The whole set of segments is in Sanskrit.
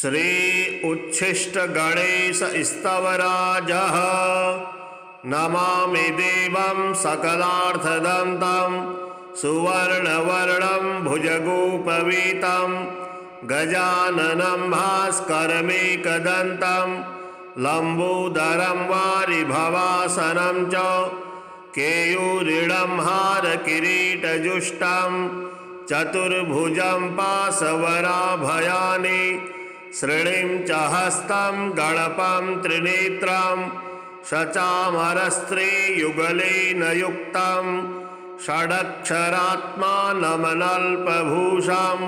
श्री उच्छिष्ट गणेश स्तवराजः नमामि देवं सकलार्थदन्तं सुवर्णवर्णं भुजगोपवीतं गजाननं भास्करमेकदन्तं लम्बोदरं वारिभवासनं च केयूरिणं हारकिरीटजुष्टं चतुर्भुजं पाशवराभयानि श्रीणीं च हस्तं गणपं त्रिनेत्रं शचामरस्त्रीयुगलेन युक्तं षडक्षरात्मानमनल्पभूषं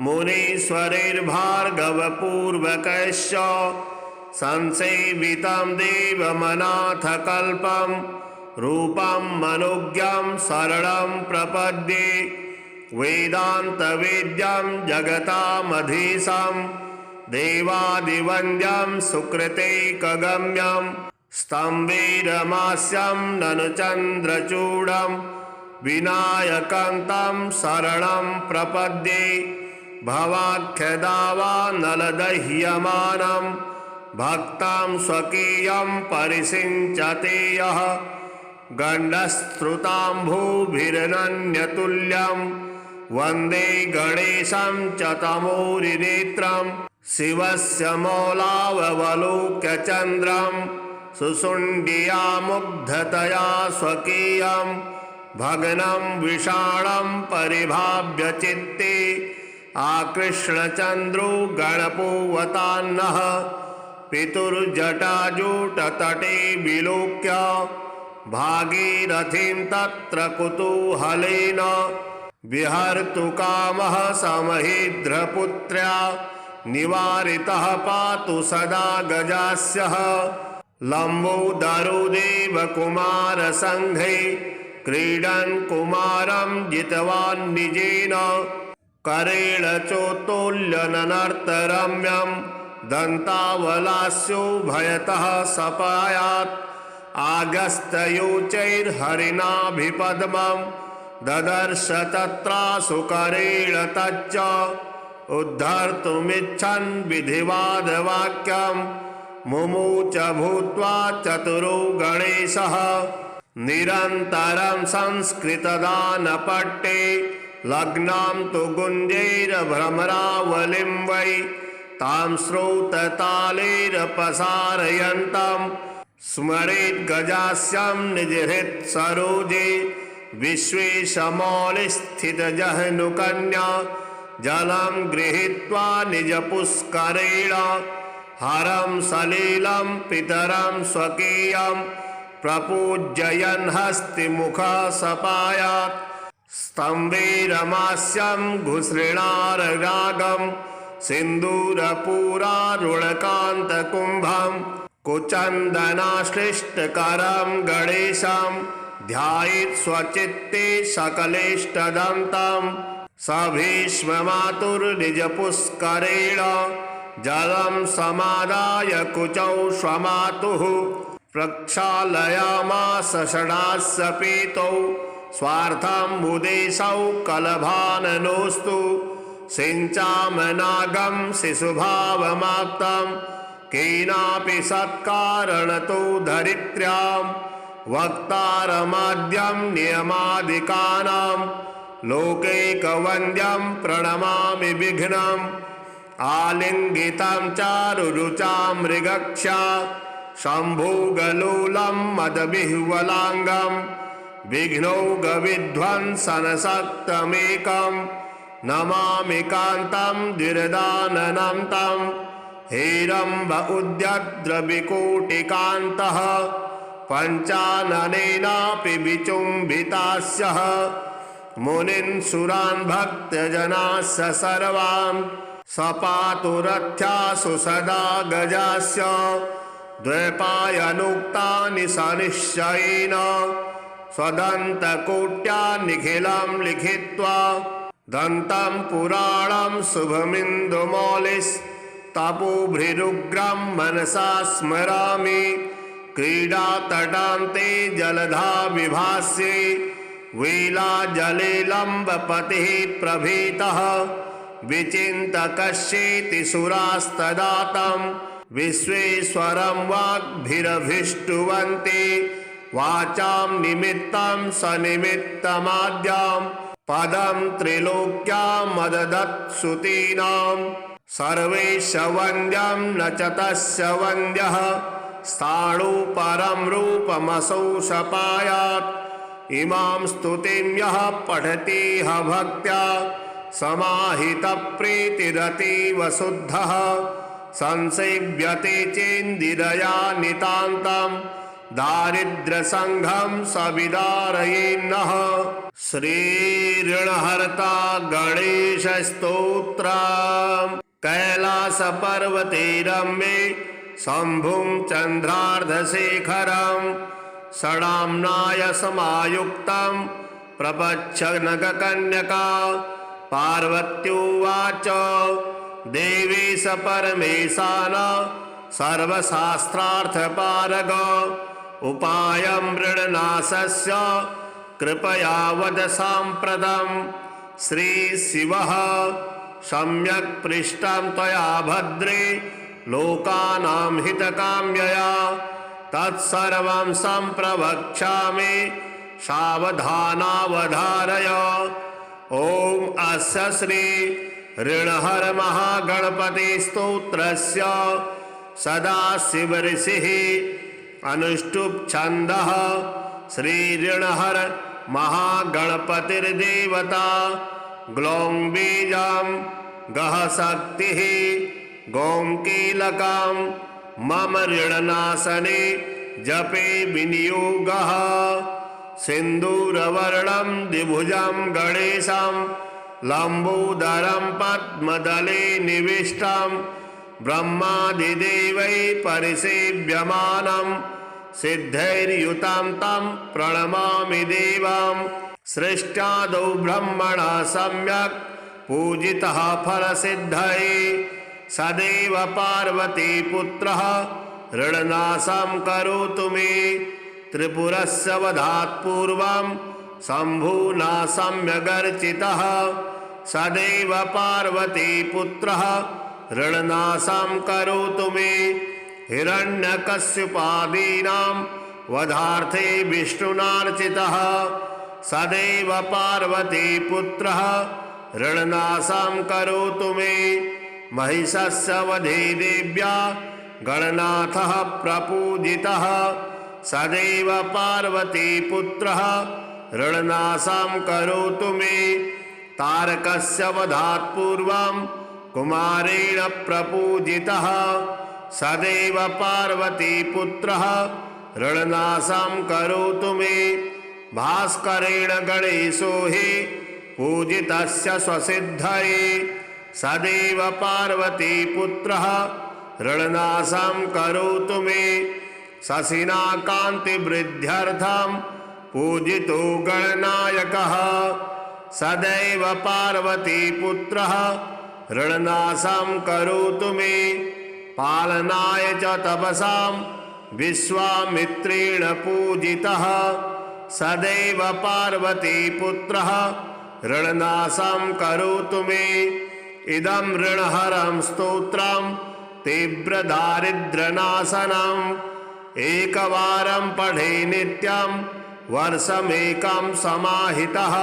मुनीश्वरैर्भार्गवपूर्वकैश्च संसेवितं देवमनाथकल्पं रूपं मनोज्ञं शरणं प्रपद्ये वेदान्तवेद्यं जगतामधीशं देवादिवन्द्यं सुकृतैकगम्यं स्तम्भैरमास्यं ननु चन्द्रचूडं विनायकं तं शरणं प्रपद्ये भवाख्यदावानलदह्यमानं भक्तां स्वकीयं परिसिञ्चते यः गण्डस्त्रुताम्भूभिरनन्यतुल्यं वन्दे गणेशं च तमोरिनेत्रं शिवस्य मौलावलोक्य चन्द्रं सुशुण्डिया मुग्धतया स्वकीयं भग्नं विषाणं परिभाव्य चित्ते आकृष्णचन्द्रो गणपोऽवतान्नः पितुर्जटाजूटतटे विलोक्य भागीरथीं तत्र कुतूहलेन विहर्तु कामः समहीद्रपुत्र्या निवारितः पातु सदा गजास्यः लम्बोदरो देवकुमारसङ्घे क्रीडन् कुमारं जितवान् निजेन करेण चोत्तोल्यननर्तरम्यं दन्तावलास्यो भयतः सपायात् आगस्तयोचैर्हरिणाभिपद्मं ददर्श तत्रासुकरेण तच्च उद्धर्तुमिच्छन् विधिवादवाक्यं मुमुच भूत्वा चतुरो गणेशः निरन्तरं संस्कृतदानपट्टे लग्नां तु गुञ्जैर्भ्रमरावलिं वै तां श्रौततालैरपसारयन्तं स्मरेत् गजास्यं निजहृत्सरोजे विश्वेशमौलिस्थितजह्नुकन्या जलं गृहीत्वा निजपुष्करेण हरं सलीलं पितरं स्वकीयं प्रपूजयन् हस्तिमुखः सपायात् स्तम्भैरमास्यं घुसृणाररागं सिन्दूरपूरारुणकान्तकुम्भं कुचन्दनाश्लिष्टकरं गणेशं ध्यायेत् स्वचित्ते सकलेष्टदन्तं स भीष्ममातुर्निजपुष्करेण जलं समादाय कुचौ स्वमातुः प्रक्षालयामास षडास्य पीतौ स्वार्थाम्बुदेशौ कलभाननोऽस्तु सिञ्चामनागं शिशुभावमाप्तं केनापि सत्कारणतो धरित्र्यां वक्तारमाद्यं नियमादिकानां लोकैकवन्द्यं प्रणमामि विघ्नम् आलिङ्गितं चारुरुचां मृगक्षा शम्भुगलोलं मदविह्वलाङ्गं विघ्नौघविध्वंसनशक्तमेकं नमामि कान्तं द्विरदाननं तं हेरम्ब उद्यद्रविकोटिकान्तः पञ्चाननेनापि विचुम्बितास्यः मुनीन् सुरान् भक्तजनास्य सर्वान् सपातु रथ्यासु सदा गजास्य द्वैपायनोक्तानि सनिश्चयेन स्वदन्तकोट्या निखिलं लिखित्वा दन्तं पुराणं शुभमिन्दुमौलिस्तपोभृरुग्रं मनसा स्मरामि क्रीडातटान्ते जलधा विभास्ये वीलाजले लम्बपतिः प्रभीतः विचिन्तकश्चेति सुरास्तदा तं विश्वेश्वरं वाग्भिरभिष्टुवन्ति वाचां निमित्तं सनिमित्तमाद्यां पदं त्रिलोक्यामददत्सुतीनां सर्वेश वन्द्यं न च तस्य वन्द्यः स्थाणु परं रूपमसौ सपायात् इमां स्तुतिं यः पठति ह भक्त्या समाहितप्रीतिरतीव शुद्धः संसेव्यते चेन्दिरया नितान्तं दारिद्र्यसङ्घं सविदारयेन्नः। श्रीऋणहर्ता गणेशस्तोत्रम्। कैलासपर्वते रम्ये शम्भुं चन्द्रार्धशेखरं षडाम्नाय समायुक्तं प्रपच्छ नगकन्यका पार्वत्युवाच देवेश परमेशान सर्वशास्त्रार्थपारग उपायं ऋणनाशस्य कृपया वद साम्प्रतं। श्रीशिवः सम्यक् पृष्टं त्वया भद्रे लोकानां हितकाम्यया तत्सर्वं सम्प्रवक्ष्यामि सावधानावधारय। ॐ अस्य श्री ऋणहर महागणपति स्तोत्रस्य सदाशिवऋषिः अनुष्टुप् छन्दः। श्री ऋणहर महागणपतिर्देवता ग्लौं बीजं गः शक्तिः गौं कीलकं मम ऋणनाशने जपे विनियोगः। सिन्दूरवर्णं द्विभुजं गणेशं लम्बोदरं पद्मदले निविष्टं ब्रह्मादिदेवैः परिसेव्यमानं सिद्धैर्युतं तं प्रणमामि देवं। सृष्ट्यादौ ब्रह्मणा सम्यक् पूजितः फलसिद्धये सदैव पार्वतीपुत्रः ऋणनाशं करोतु मे। त्रिपुरस्य वधात् पूर्वं शम्भुना सम्यगर्चितः सदैव पार्वतीपुत्रः ऋणनाशं करोतु मे। हिरण्यकश्यपादीनां वधार्थे विष्णुनार्चितः सदैव पार्वतीपुत्रः ऋणनाशं करोतु मे। महिषस्य वधे देव्या गणनाथः प्रपूजितः सदैव पार्वतीपुत्रः ऋणनाशं करोतु मे। तारकस्य वधात् पूर्वं कुमारेण प्रपूजितः सदैव पार्वतीपुत्रः ऋणनाशं करोतु मे। भास्करेण गणेशो हि पूजितस्य स्वसिद्धये सदैव पार्वतीपुत्रः ऋणनाशं करोतु मे। शशिना कान्तिवृद्ध्यर्थं पूजितो गणनायकः सदैव पार्वतीपुत्रः ऋणनाशं करोतु मे। पालनाय च तपसां विश्वामित्रेण पूजितः सदैव पार्वतीपुत्रः ऋणनाशं करोतु मे। इदं ऋणहरं स्तोत्रं तीव्रदारिद्र्यनाशनम् एकवारं पठे नित्यं वर्षमेकं समाहितः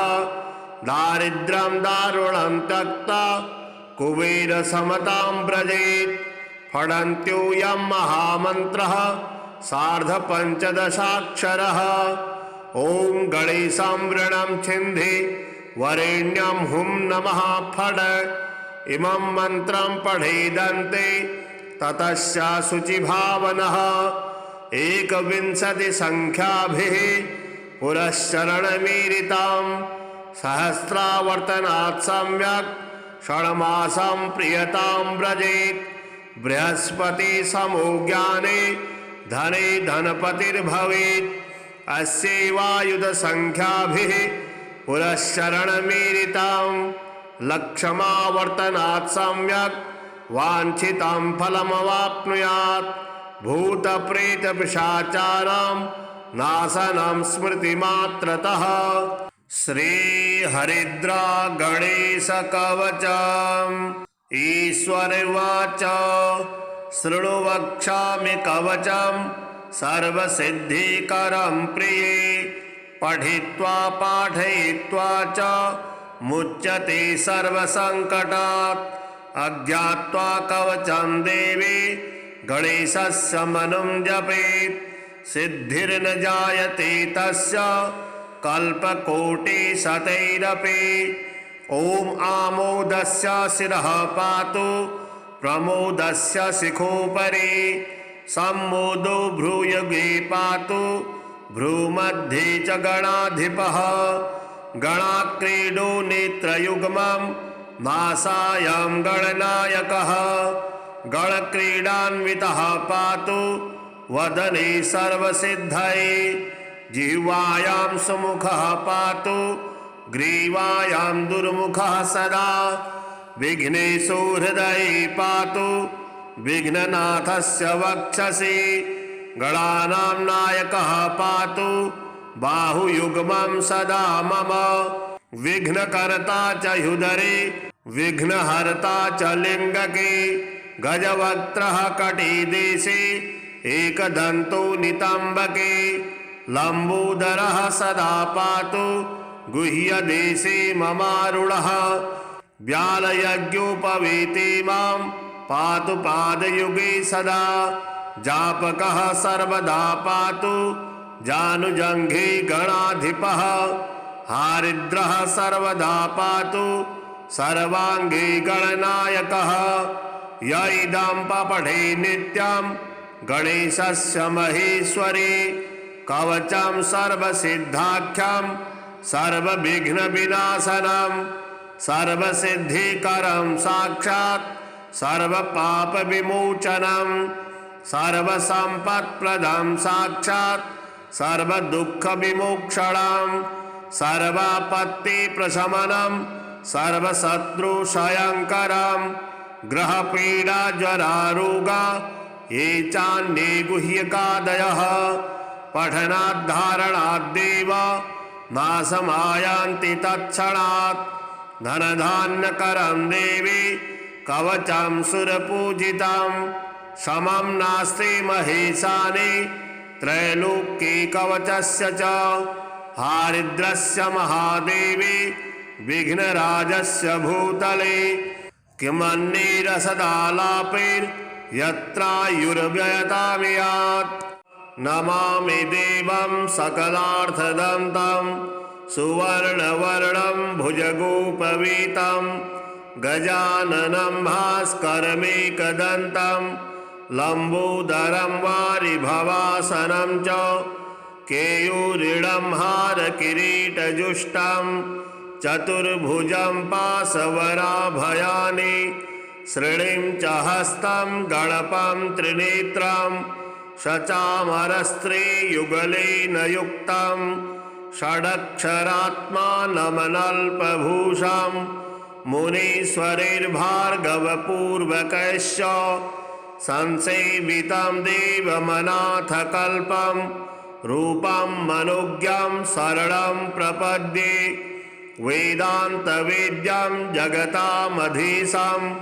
दारिद्र्यं दारुणं त्यक्त्वा कुबेरसमतां व्रजेत्। फडन्त्योऽयं महामन्त्रः सार्धपञ्चदशाक्षरः। ॐ गणेशं ऋणं छिन्धि वरेण्यं हुं नमः फड। इमं मन्त्रं पठेदन्ते ततश्च शुचिभावनः 21 संख्याभिः पुरश्चरणमीरितां सहस्रावर्तनात् सम्यक् षण्मासं प्रियतां व्रजेत्। बृहस्पति समो ज्ञाने धने धनपतिर्भवेत्। अस्यैवायुध संख्याभिः पुरश्चरणमीरितां लक्षमावर्तनात् सम्यक् वाञ्छितं फलमवाप्नुयात्। भूतप्रेतपिशाचानां नाशनं स्मृतिमात्रतः। श्रीहरिद्रा गणेशकवचम्। ईश्वरवाच शृणु वक्ष्यामि कवचम् सर्वसिद्धिकरं प्रिये। पठित्वा पाठयित्वा च मुच्यते सर्वसङ्कटात्। अज्ञात्वा कवचं देवी गणेशस्य मनुं जपेत्। सिद्धिर्न जायते तस्य कल्पकोटिशतैरपि। ॐ आमोदस्य शिरः पातु प्रमोदस्य शिखोपरि। सम्मोदो भ्रूयुगे पातु भ्रूमध्ये च गणाधिपः। गणाक्रीडो नेत्रयुग्मं नासायां गणनायकः। गणक्रीडान्वितः पातु वदने सर्वसिद्धये। जिह्वायां सुमुखः पातु ग्रीवायां दुर्मुखः सदा। विघ्नेषु हृदये पातु विघ्ननाथस्य वक्षसि। गणानां नायकः पातु बाहुयुग्मं सदा मम। विघ्नकर्ता च ह्युदरे विघ्नहर्ता च लिङ्गके। गजवक्त्रः कटिदेशे एकदन्तो नितम्बके। लम्बोदरः सदा पातु गुह्यदेशे ममारुणः। व्यालयज्ञोपवीते मां पातु पादयुगे सदा। जापकः सर्वदा पातु जानुजङ्घे गणाधिपः। हारिद्रः सर्वदा पातु सर्वाङ्गे गणनायकः। य इदं पठे नित्यं गणेशस्य महेश्वरी। कवचं सर्वसिद्धाख्यं सर्वविघ्नविनाशनं। सर्वसिद्धिकरं साक्षात् सर्वपापविमोचनं। सर्वसम्पत्प्रदं साक्षात् सर्वदुःखविमोक्षणं। सर्वापत्तिप्रशमनं सर्वशत्रुक्षयङ्करं। ग्रहपीडाज्वरारोगा ये चान्ये गुह्यकादयः। पठनाद्धारणाद्देव नाशमायान्ति तत्क्षणात्। धनधान्यकरं देवी कवचं सुरपूजितं। समं नास्ति महेशानि त्रैलोक्ये कवचस्य च। हारिद्रस्य महादेवी विघ्नराजस्य भूतले। किमन्यैरसदालापैर्यत्रायुर्व्ययतामियात्। नमामि देवं सकलार्थदन्तं सुवर्णवर्णं भुजगोपवीतं। गजाननं भास्करमेकदन्तं लम्बोदरं वारिभवासनं च। केयूरिणं हारकिरीटजुष्टं चतुर्भुजं पाशवराभयानि। श्रीणिं च हस्तं गणपं त्रिनेत्रं शचामरस्त्रीयुगलेन युक्तं। षडक्षरात्मानमनल्पभूषं मुनीश्वरैर्भार्गवपूर्वकैश्च। संसेवितं देवमनाथकल्पं रूपं मनोज्ञं शरणं प्रपद्ये। वेदान्तवेद्यं जगतामधीशं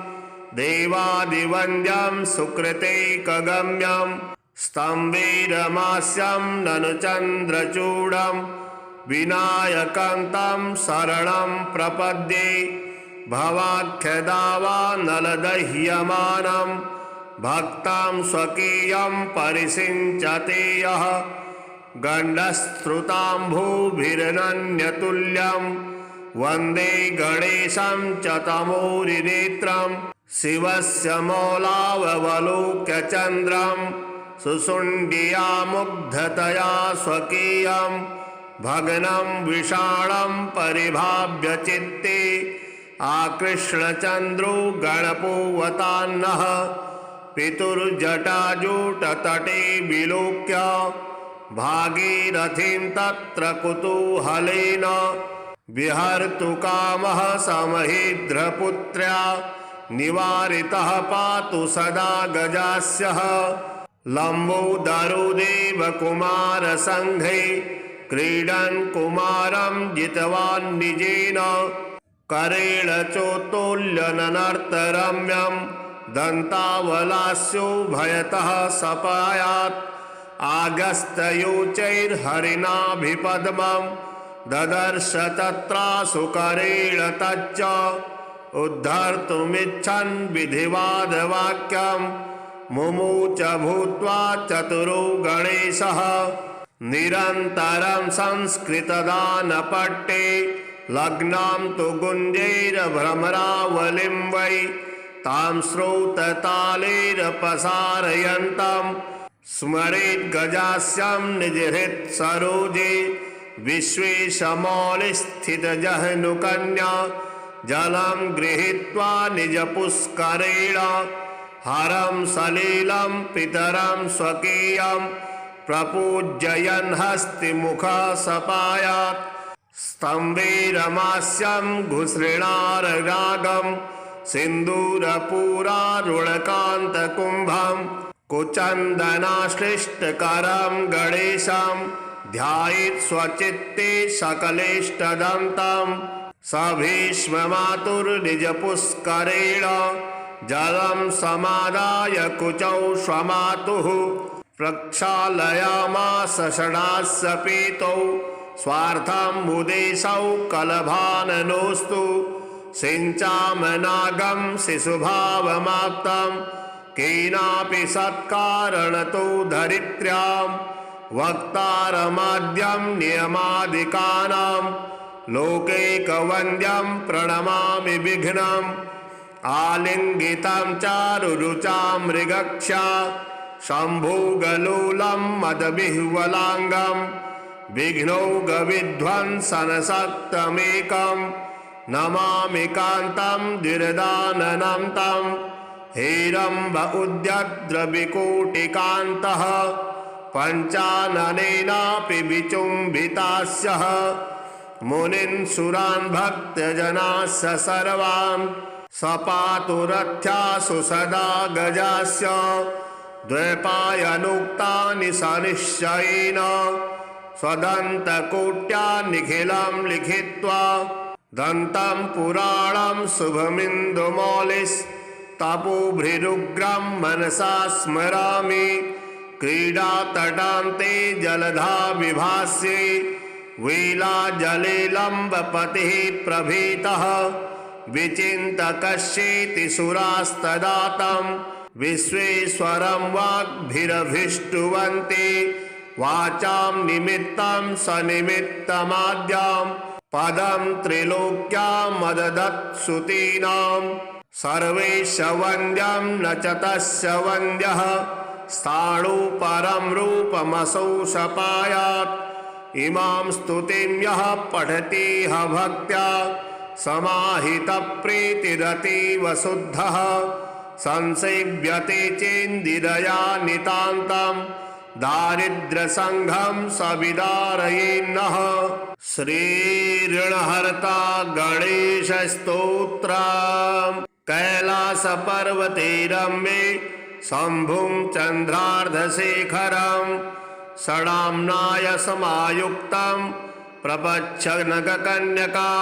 देवादिवन्द्यं सुकृतैकगम्यं। स्तम्भैरमास्यं ननु चन्द्रचूडं विनायकं तं शरणं प्रपद्ये। भवाख्यदावानलदह्यमानं भक्तां स्वकीयं परिषिञ्चते यः। गण्डस्त्रुताम्भूभिरनन्यतुल्यं वन्दे गणेशं च तमोरिनेत्रं। शिवस्य मौलावलोक्य चन्द्रं सुशुण्डिया मुग्धतया स्वकीयं। भग्नं विषाणं परिभाव्य चित्ते आकृष्णचन्द्रो गणपोऽवतान्नः। पितुर्जटाजूटतटे विलोक्य भागीरथीं तत्र कुतूहलेन। विहर्तुकामः समहीद्रपुत्र्या निवारितः पातु सदा गजास्यः। लम्बोदरो देवकुमारसङ्घे क्रीडन् कुमारं जितवान् निजेन करेण चोत्तोल्यननर्तरम्यं दन्तावलास्यो भयतः सपायात् आगस्तयोचैर्हरिणाभिपद्मं ददर्श तत्रासु करेण तच्च उद्धर्तुमिच्छन् विधिवादवाक्यं मुमुच भूत्वा चतुरो गणेशः निरन्तरं संस्कृतदानपट्टे लग्नां तु गुञ्जैर्भ्रमरावलिं वै तां श्रौततालैरपसारयन्तं स्मरेत् गजास्यं निजहृत्सरोजे विश्वेशमौलिस्थितजह्नुकन्या जलं गृहीत्वा निजपुष्करेण हरं सलीलं पितरं स्वकीयं प्रपूजयन् हस्तिमुखः सपायात् स्तम्भे रमास्यं घुसृणाररागं सिन्दूरपूरारुणकान्तकुम्भं कुचन्दनाश्लिष्टकरं गणेशं ध्यायेत् स्वचित्ते सकलेष्टदन्तं स भीष्ममातुर्निजपुष्करेण जलं समादाय कुचौ स्वमातुः प्रक्षालयामास षडास्य पीतौ स्वार्थाम्बुदेशौ कलभाननोऽस्तु सिञ्चामनागं शिशुभावमाप्तं केनापि सत्कारणतो धरित्र्यां वक्तारमाद्यं नियमादिकानां लोकैकवन्द्यं प्रणमामि विघ्नम् आलिङ्गितं चारुरुचां मृगक्षा शम्भुगलोलं मदविह्वलाङ्गं विघ्नौघविध्वंसनशक्तमेकं नमामि कान्तं द्विरदाननं तं हेरम्ब उद्यद्रविकोटिकान्तः पञ्चाननेनापि विचुम्बितास्यः मुनीन् सुरान् भक्तजनास्य सर्वान् सपातु रथ्यासु सदा गजास्य द्वैपायनोक्तानि सनिश्चयेन स्वदन्तकोट्या निखिलं लिखित्वा दन्तं पुराणं शुभमिन्दुमौलिस्तपोभृरुग्रं मनसा स्मरामि क्रीडातटान्ते जलधा विभास्ये वीलाजलेलम्बपतिः प्रभीतः विचिन्तकश्चेति सुरास्तदातं विश्वेश्वरं वाग्भिरभिष्टुवन्ति वाचां निमित्तं सनिमित्तमाद्यं पदं त्रिलोक्यामददत्सुतीनां सर्वेश वन्द्यं न च तस्य वन्द्यः स्थाणु परं रूपमसौ सपायात् इमां स्तुतिं यः पठति ह भक्त्या समाहितप्रीतिरतीव शुद्धः संसेव्यते चेन्दिरया नितान्तं दारिद्र्यसङ्घं सविदारयेन्नः। श्रीऋणहर्ता गणेशस्तोत्रम्। कैलासपर्वते रम्ये शम्भुं चन्द्रार्धशेखरं षडाम्नाय समायुक्तं प्रपच्छ नगकन्यका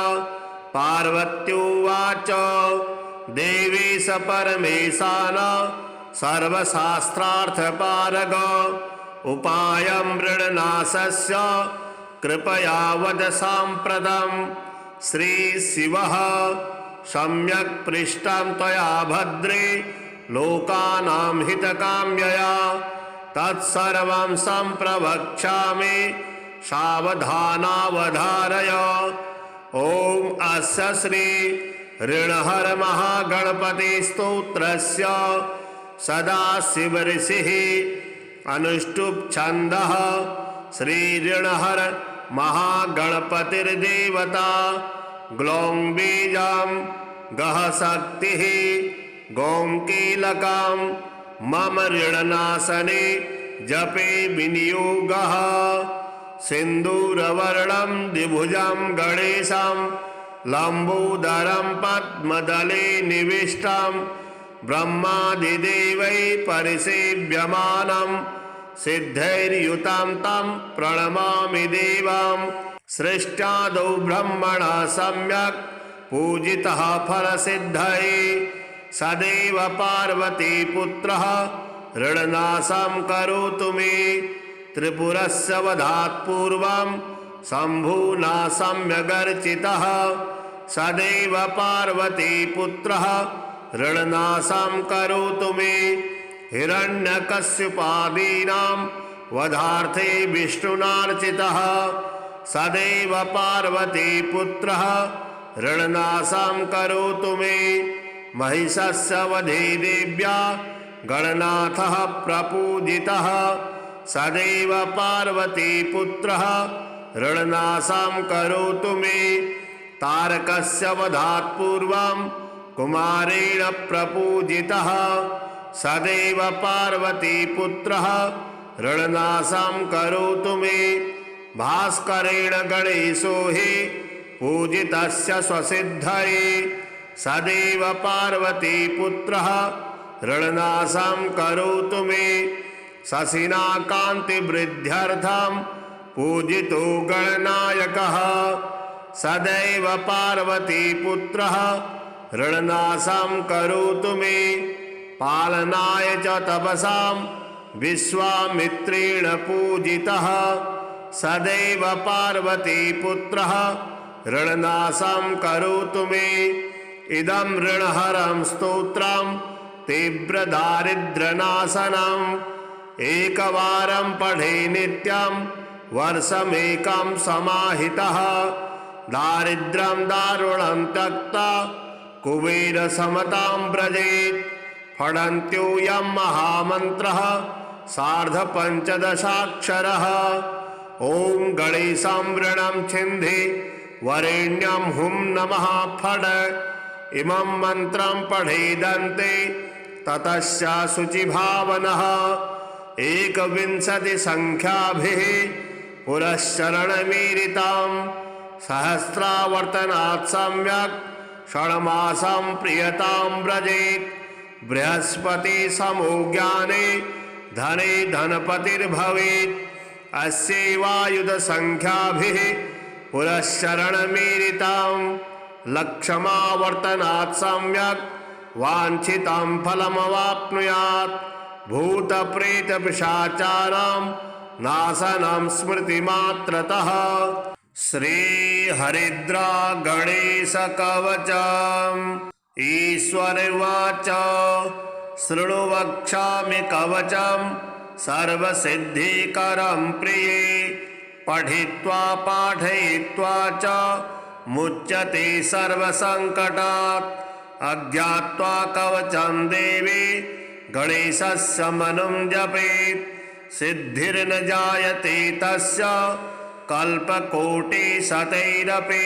पार्वत्युवाच देवेश परमेशान सर्वशास्त्रार्थपारग उपायं मृणनाशस्य कृपया वद साम्प्रतं। श्रीशिवः सम्यक् पृष्टं त्वया भद्रे लोकानां हितकाम्यया तत्सर्वं सम्प्रवक्ष्यामि सावधानावधारय। ॐ अस्य श्री ऋणहर महागणपति स्तोत्रस्य सदाशिवऋषिः अनुष्टुप् छन्दः श्री ऋणहर महागणपतिर्देवता ग्लौं बीजं गः शक्तिः गौं कीलकं मम ऋणनाशने जपे विनियोगः। सिन्दूरवर्णं द्विभुजं गणेशं लम्बोदरं पद्मदले निविष्टं ब्रह्मादिदेवैः परिसेव्यमानं सिद्धैर्युतां तं प्रणमामि देवां सृष्ट्यादौ ब्रह्मणा सम्यक् पूजितः फलसिद्धये सदैव पार्वती पुत्रः ऋणनाशं करोतु मे त्रिपुरस्य वधात् पूर्वं शम्भुना सम्यगर्चितः सदैव पार्वती पुत्रः ऋणनाशं करोतु मे हिरण्यकश्यपादीनां वधार्थे विष्णुनार्चितः सदैव पार्वती पुत्रः ऋणनाशं करोतु मे महिषस्य वधे देव्या गणनाथः प्रपूजितः सदैव पार्वती पुत्रः ऋणनाशं करोतु मे तारकस्य वधात् पूर्वं कुमारेण प्रपूजितः सदैव पार्वती पुत्रः ऋणनाशं करोतु मे भास्करेण गणेशो हि पूजितस्य स्वसिद्धये सदैव पार्वती पुत्रः ऋणनाशं करोतु मे शशिना कान्तिवृद्ध्यर्थं पूजितो गणनायकः सदैव पार्वती पुत्रः ऋणनाशं करोतु मे पालनाय च तपसां विश्वामित्रेण पूजितः सदैव पार्वती पुत्रः ऋणनाशं करोतु मे इदं ऋणहरं स्तोत्रं तीव्रदारिद्र्यनाशनम् एकवारं पठे नित्यं वर्षमेकं समाहितः दारिद्र्यं दारुणं त्यक्त्वा कुबेरसमतां व्रजेत् फडन्त्योऽयं महामन्त्रः सार्धपञ्चदशाक्षरः ॐ गणेशं ऋणं छिन्धि वरेण्यं हुं नमः फड इमं मन्त्रं पठेदन्ते ततश्च शुचिभावनः एकविंशतिसङ्ख्याभिः पुरश्चरणमीरितां सहस्रावर्तनात् सम्यक् षण्मासं प्रियतां व्रजेत् बृहस्पति समो ज्ञाने धने धनपतिर्भवेत् अस्यैवायुधसङ्ख्याभिः पुरश्चरणमीरितां लक्षमावर्तनात् सम्यक् वाञ्छितं फलमवाप्नुयात् भूतप्रेतपिशाचानां नाशनं स्मृतिमात्रतः श्रीहरिद्रा गणेशकवचम् ईश्वरवाच शृणु वक्ष्यामि कवचं सर्वसिद्धिकरं प्रिये पठित्वा पाठयित्वा च मुच्यते सर्वसङ्कटात् अज्ञात्वा कवचं देवी गणेशस्य मनुं जपेत् सिद्धिर्न जायते तस्य कल्पकोटिशतैरपि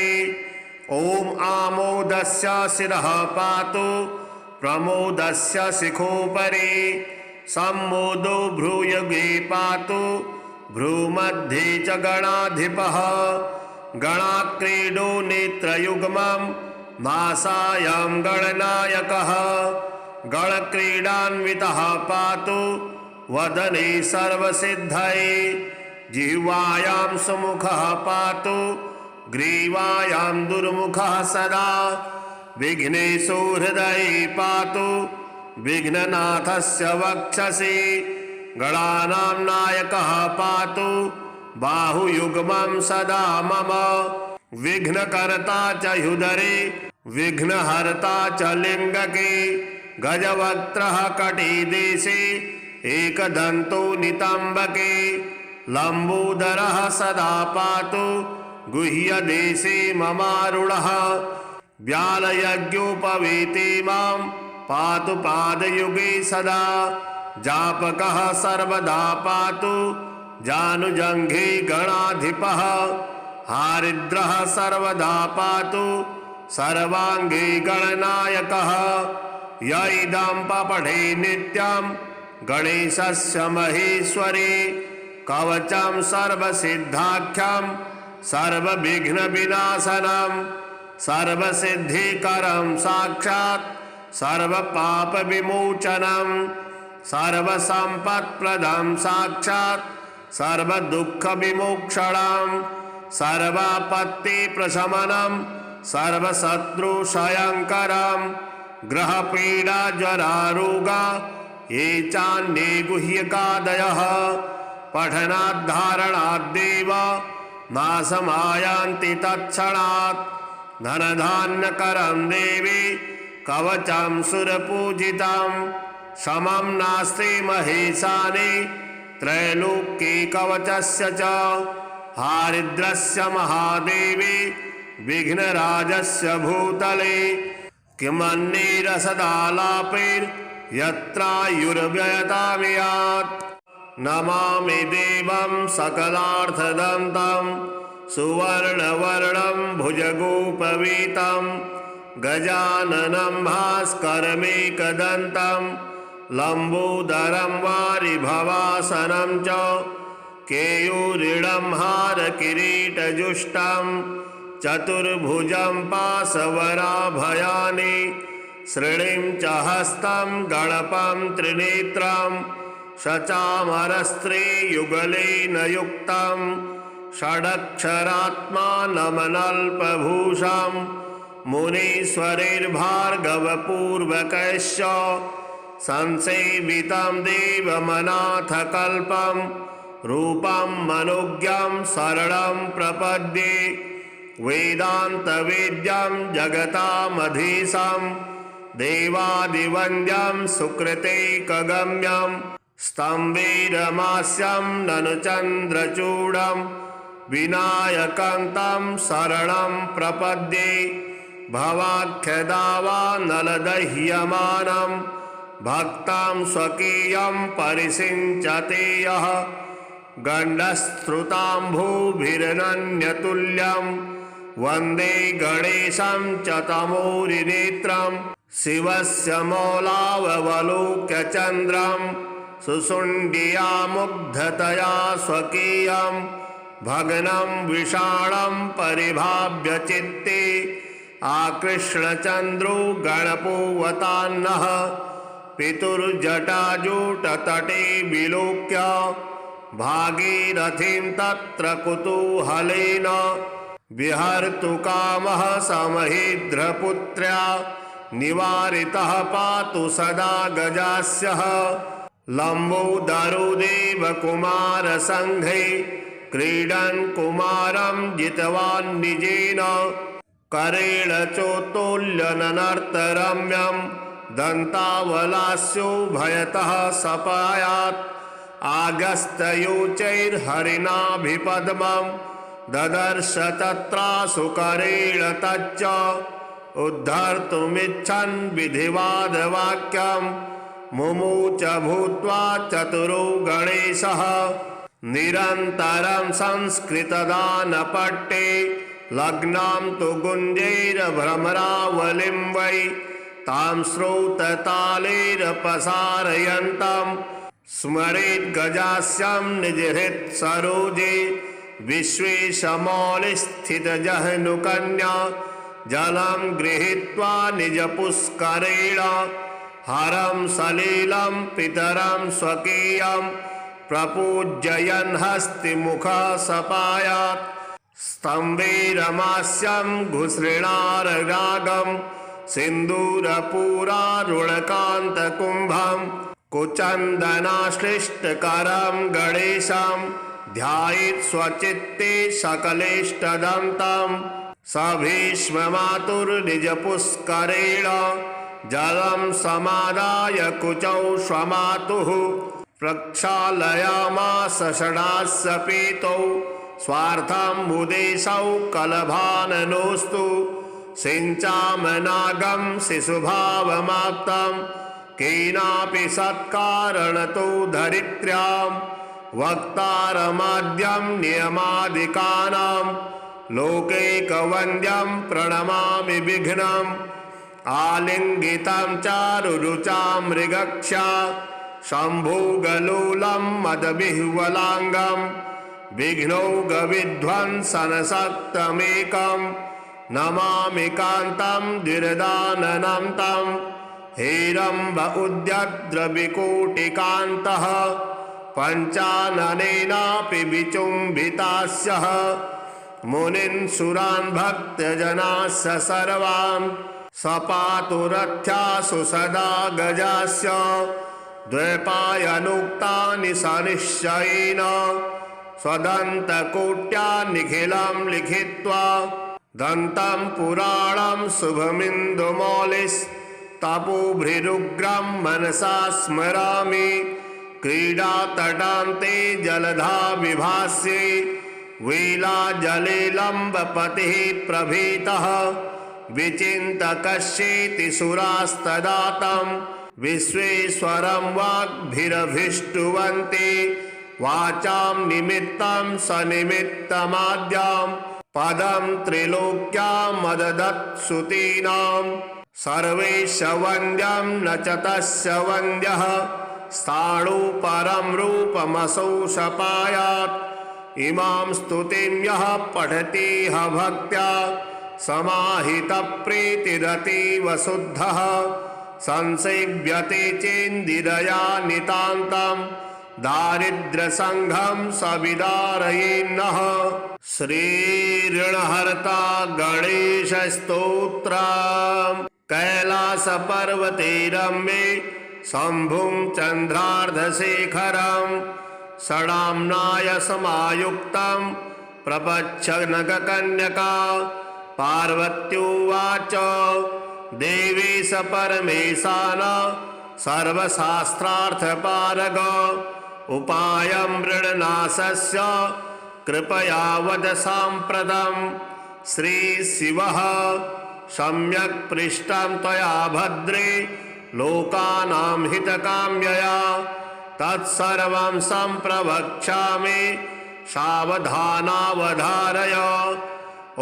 ॐ आमोदस्य शिरः पातु प्रमोदस्य शिखोपरि सम्मोदो भ्रूयुगे पातु भ्रूमध्ये च गणाधिपः गणाक्रीडो नेत्रयुग्मं मासायां गणनायकः गणक्रीडान्वितः पातु वदने सर्वसिद्धये जिह्वायां सुमुखः पातु ग्रीवायां दुर्मुखः सदा विघ्नेशो हृदये पातु विघ्ननाथस्य वक्षसि गणानां नायकः पातु बाहुयुग्मं सदा मम विघ्नकर्ता च ह्युदरे विघ्नहर्ता च लिङ्गके गजवक्त्रः कटिदेशे एकदन्तो नितम्बके लम्बोदरः सदा पातु गुह्यदेशे ममारुणः व्यालयज्ञोपवीते मां पातु पादयुगे सदा जापकः सर्वदा पातु जानुजङ्घे गणाधिपः हारिद्रः सर्वदा पातु सर्वाङ्गे गणनायकः य इदं पठे नित्यं गणेशस्य महेश्वरी कवचं सर्वसिद्धाख्यं सर्वविघ्नविनाशनं सर्वसिद्धिकरं साक्षात् सर्वपापविमोचनं सर्वसम्पत्प्रदं साक्षात् सर्वदुःखविमोक्षणं सर्वापत्तिप्रशमनं सर्वशत्रुक्षयङ्करं ग्रहपीडाज्वरारोगा ये चान्ये गुह्यकादयः पठनाद्धारणाद्देव नाशमायान्ति तत्क्षणात् धनधान्यकरं देवी कवचं सुरपूजितं समं नास्ति महेशानि त्रैलोक्ये कवचस्य च हारिद्रस्य महादेवी विघ्नराजस्य भूतले किमन्यैरसदालापैर्यत्रायुर्व्ययतामियात् नमामि देवं सकलार्थदन्तं सुवर्णवर्णं भुजगोपवीतं गजाननं भास्करमेकदन्तं लम्बोदरं वारिभवासनं च केयूरिणं हारकिरीटजुष्टं चतुर्भुजं पाशवराभयानि श्रीणिं च हस्तं गणपं त्रिनेत्रं शचामरस्त्रीयुगलेन युक्तं षडक्षरात्मानमनल्पभूषं मुनीश्वरैर्भार्गवपूर्वकैश्च संसेवितं देवमनाथकल्पं रूपं मनोज्ञं शरणं प्रपद्ये वेदान्तवेद्यं जगतामधीशं देवादिवन्द्यं सुकृतैकगम्यं स्तम्भैरमास्यं ननु चन्द्रचूडं विनायकं तं शरणं प्रपद्ये भवाख्यदावानलदह्यमानं भक्तां स्वकीयं परिषिञ्चते यः गण्डस्त्रुताम्भूभिरनन्यतुल्यं वन्दे गणेशं च तमोरिनेत्रं शिवस्य मौलावलोक्य चन्द्रं सुशुण्डिया मुग्धतया स्वकीयं भग्नं विषाणं परिभाव्य चित्ते आकृष्णचन्द्रो गणपोऽवतान्नः पितुर्जटाजूटतटे विलोक्य भागीरथीं तत्र कुतूहलेन विहर्तु कामः समहीद्रपुत्र्या निवारितः पातु सदा गजास्यः लम्बोदरो देवकुमारसङ्घे क्रीडन् कुमारं जितवान् निजेन करेण चोत्तोल्यननर्तरम्यं दन्तावलास्यो भयतः सपायात् आगस्तयोचैर्हरिणाभिपद्मं ददर्श तत्रासुकरेण तच्च उद्धर्तुमिच्छन् विधिवादवाक्यं मुमुच भूत्वा चतुरो गणेशः निरन्तरं संस्कृतदानपट्टे लग्नां तु गुञ्जैर्भ्रमरावलिं वै तां श्रौततालैरपसारयन्तं स्मरेत् गजास्यं निजहृत्सरोजे विश्वेशमौलिस्थितजह्नुकन्या जलं गृहीत्वा निजपुष्करेण हरं सलीलं पितरं स्वकीयं प्रपूजयन् हस्तिमुखः सपायात् स्तम्भैरमास्यं घुसृणाररागं सिन्दूरपूरारुणकान्तकुम्भं कुचन्दनाश्लिष्टकरं गणेशं ध्यायेत् स्वचित्ते सकलेष्टदं तं स भीष्ममातुर्निजपुष्करेण जलं समादाय कुचौ स्वमातुः प्रक्षालयामास षडास्य पीतौ स्वार्थाम्बुदेशौ कलभाननोऽस्तु सिञ्चामनागं शिशुभावमाप्तं केनापि सत्कारणतो धरित्र्यां वक्तारमाद्यं नियमादिकानां लोकैकवन्द्यं प्रणमामि विघ्नम् आलिङ्गितं चारुरुचां मृगक्षा शम्भुगलोलं मदविह्वलाङ्गं विघ्नौघविध्वंसनशक्तमेकं नमामि कान्तं द्विरदाननं तं हेरम्ब उद्यद्रविकोटिकान्तः पञ्चाननेनापि विचुम्बितास्यः मुनीन् सुरान् भक्तजनास्य सर्वान् सपातु रथ्यासु सदा गजास्य द्वैपायनोक्तानि सनिश्चयेन स्वदन्तकोट्या निखिलं लिखित्वा दन्तं पुराणं शुभमिन्दुमौलिस्तपोभृरुग्रं मनसा स्मरामि क्रीडातटान्ते जलधा विभास्ये वीलाजलेलम्बपतिः प्रभीतः विचिन्तकश्चेति सुरास्तदा तं विश्वेश्वरं वाग्भिरभिष्टुवन्ति वाचां निमित्तं सनिमित्तमाद्यां पदं त्रिलोक्यां मददत्सुतीनां सर्वेश वन्द्यं न च तस्य वन्द्यः स्थाणु परं रूपमसौ सपायात् इमां स्तुतिं यः पठति ह भक्त्या समाहितप्रीतिरतीव शुद्धः संसेव्यते चेन्दिरया नितान्तं दारिद्र्यसङ्घं सविदारयेन्नः। श्रीऋणहर्ता गणेशस्तोत्रम्। कैलासपर्वते रम्ये शम्भुं चन्द्रार्धशेखरं षडाम्नाय समायुक्तं प्रपच्छ नगकन्यका पार्वत्युवाच देवेश परमेशान सर्वशास्त्रार्थपारग उपायं मृणनाशस्य कृपया वद साम्प्रतं। श्रीशिवः सम्यक् पृष्टं त्वया भद्रे लोकानां हितकाम्यया तत्सर्वं सम्प्रवक्ष्यामि सावधानावधारय। ॐ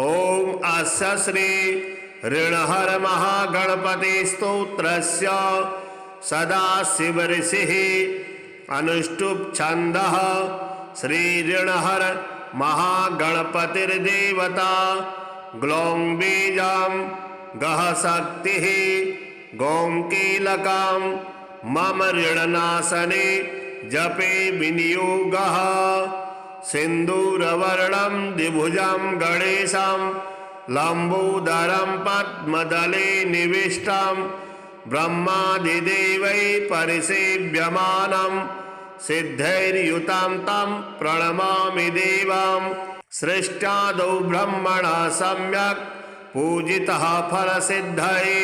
अस्य श्री ऋणहर महागणपति स्तोत्रस्य सदाशिवऋषिः अनुष्टुप् छन्दः श्री ऋणहर महागणपतिर्देवता ग्लौं बीजं गः शक्तिः गौं कीलकं मम ऋणनाशने जपे विनियोगः। सिन्दूरवर्णं द्विभुजं गणेशं लम्बोदरं पद्मदले निविष्टं ब्रह्मादिदेवैः परिसेव्यमानं सिद्धैर्युतं तं प्रणमामि देवं। सृष्ट्यादौ ब्रह्मणा सम्यक् पूजितः फलसिद्धये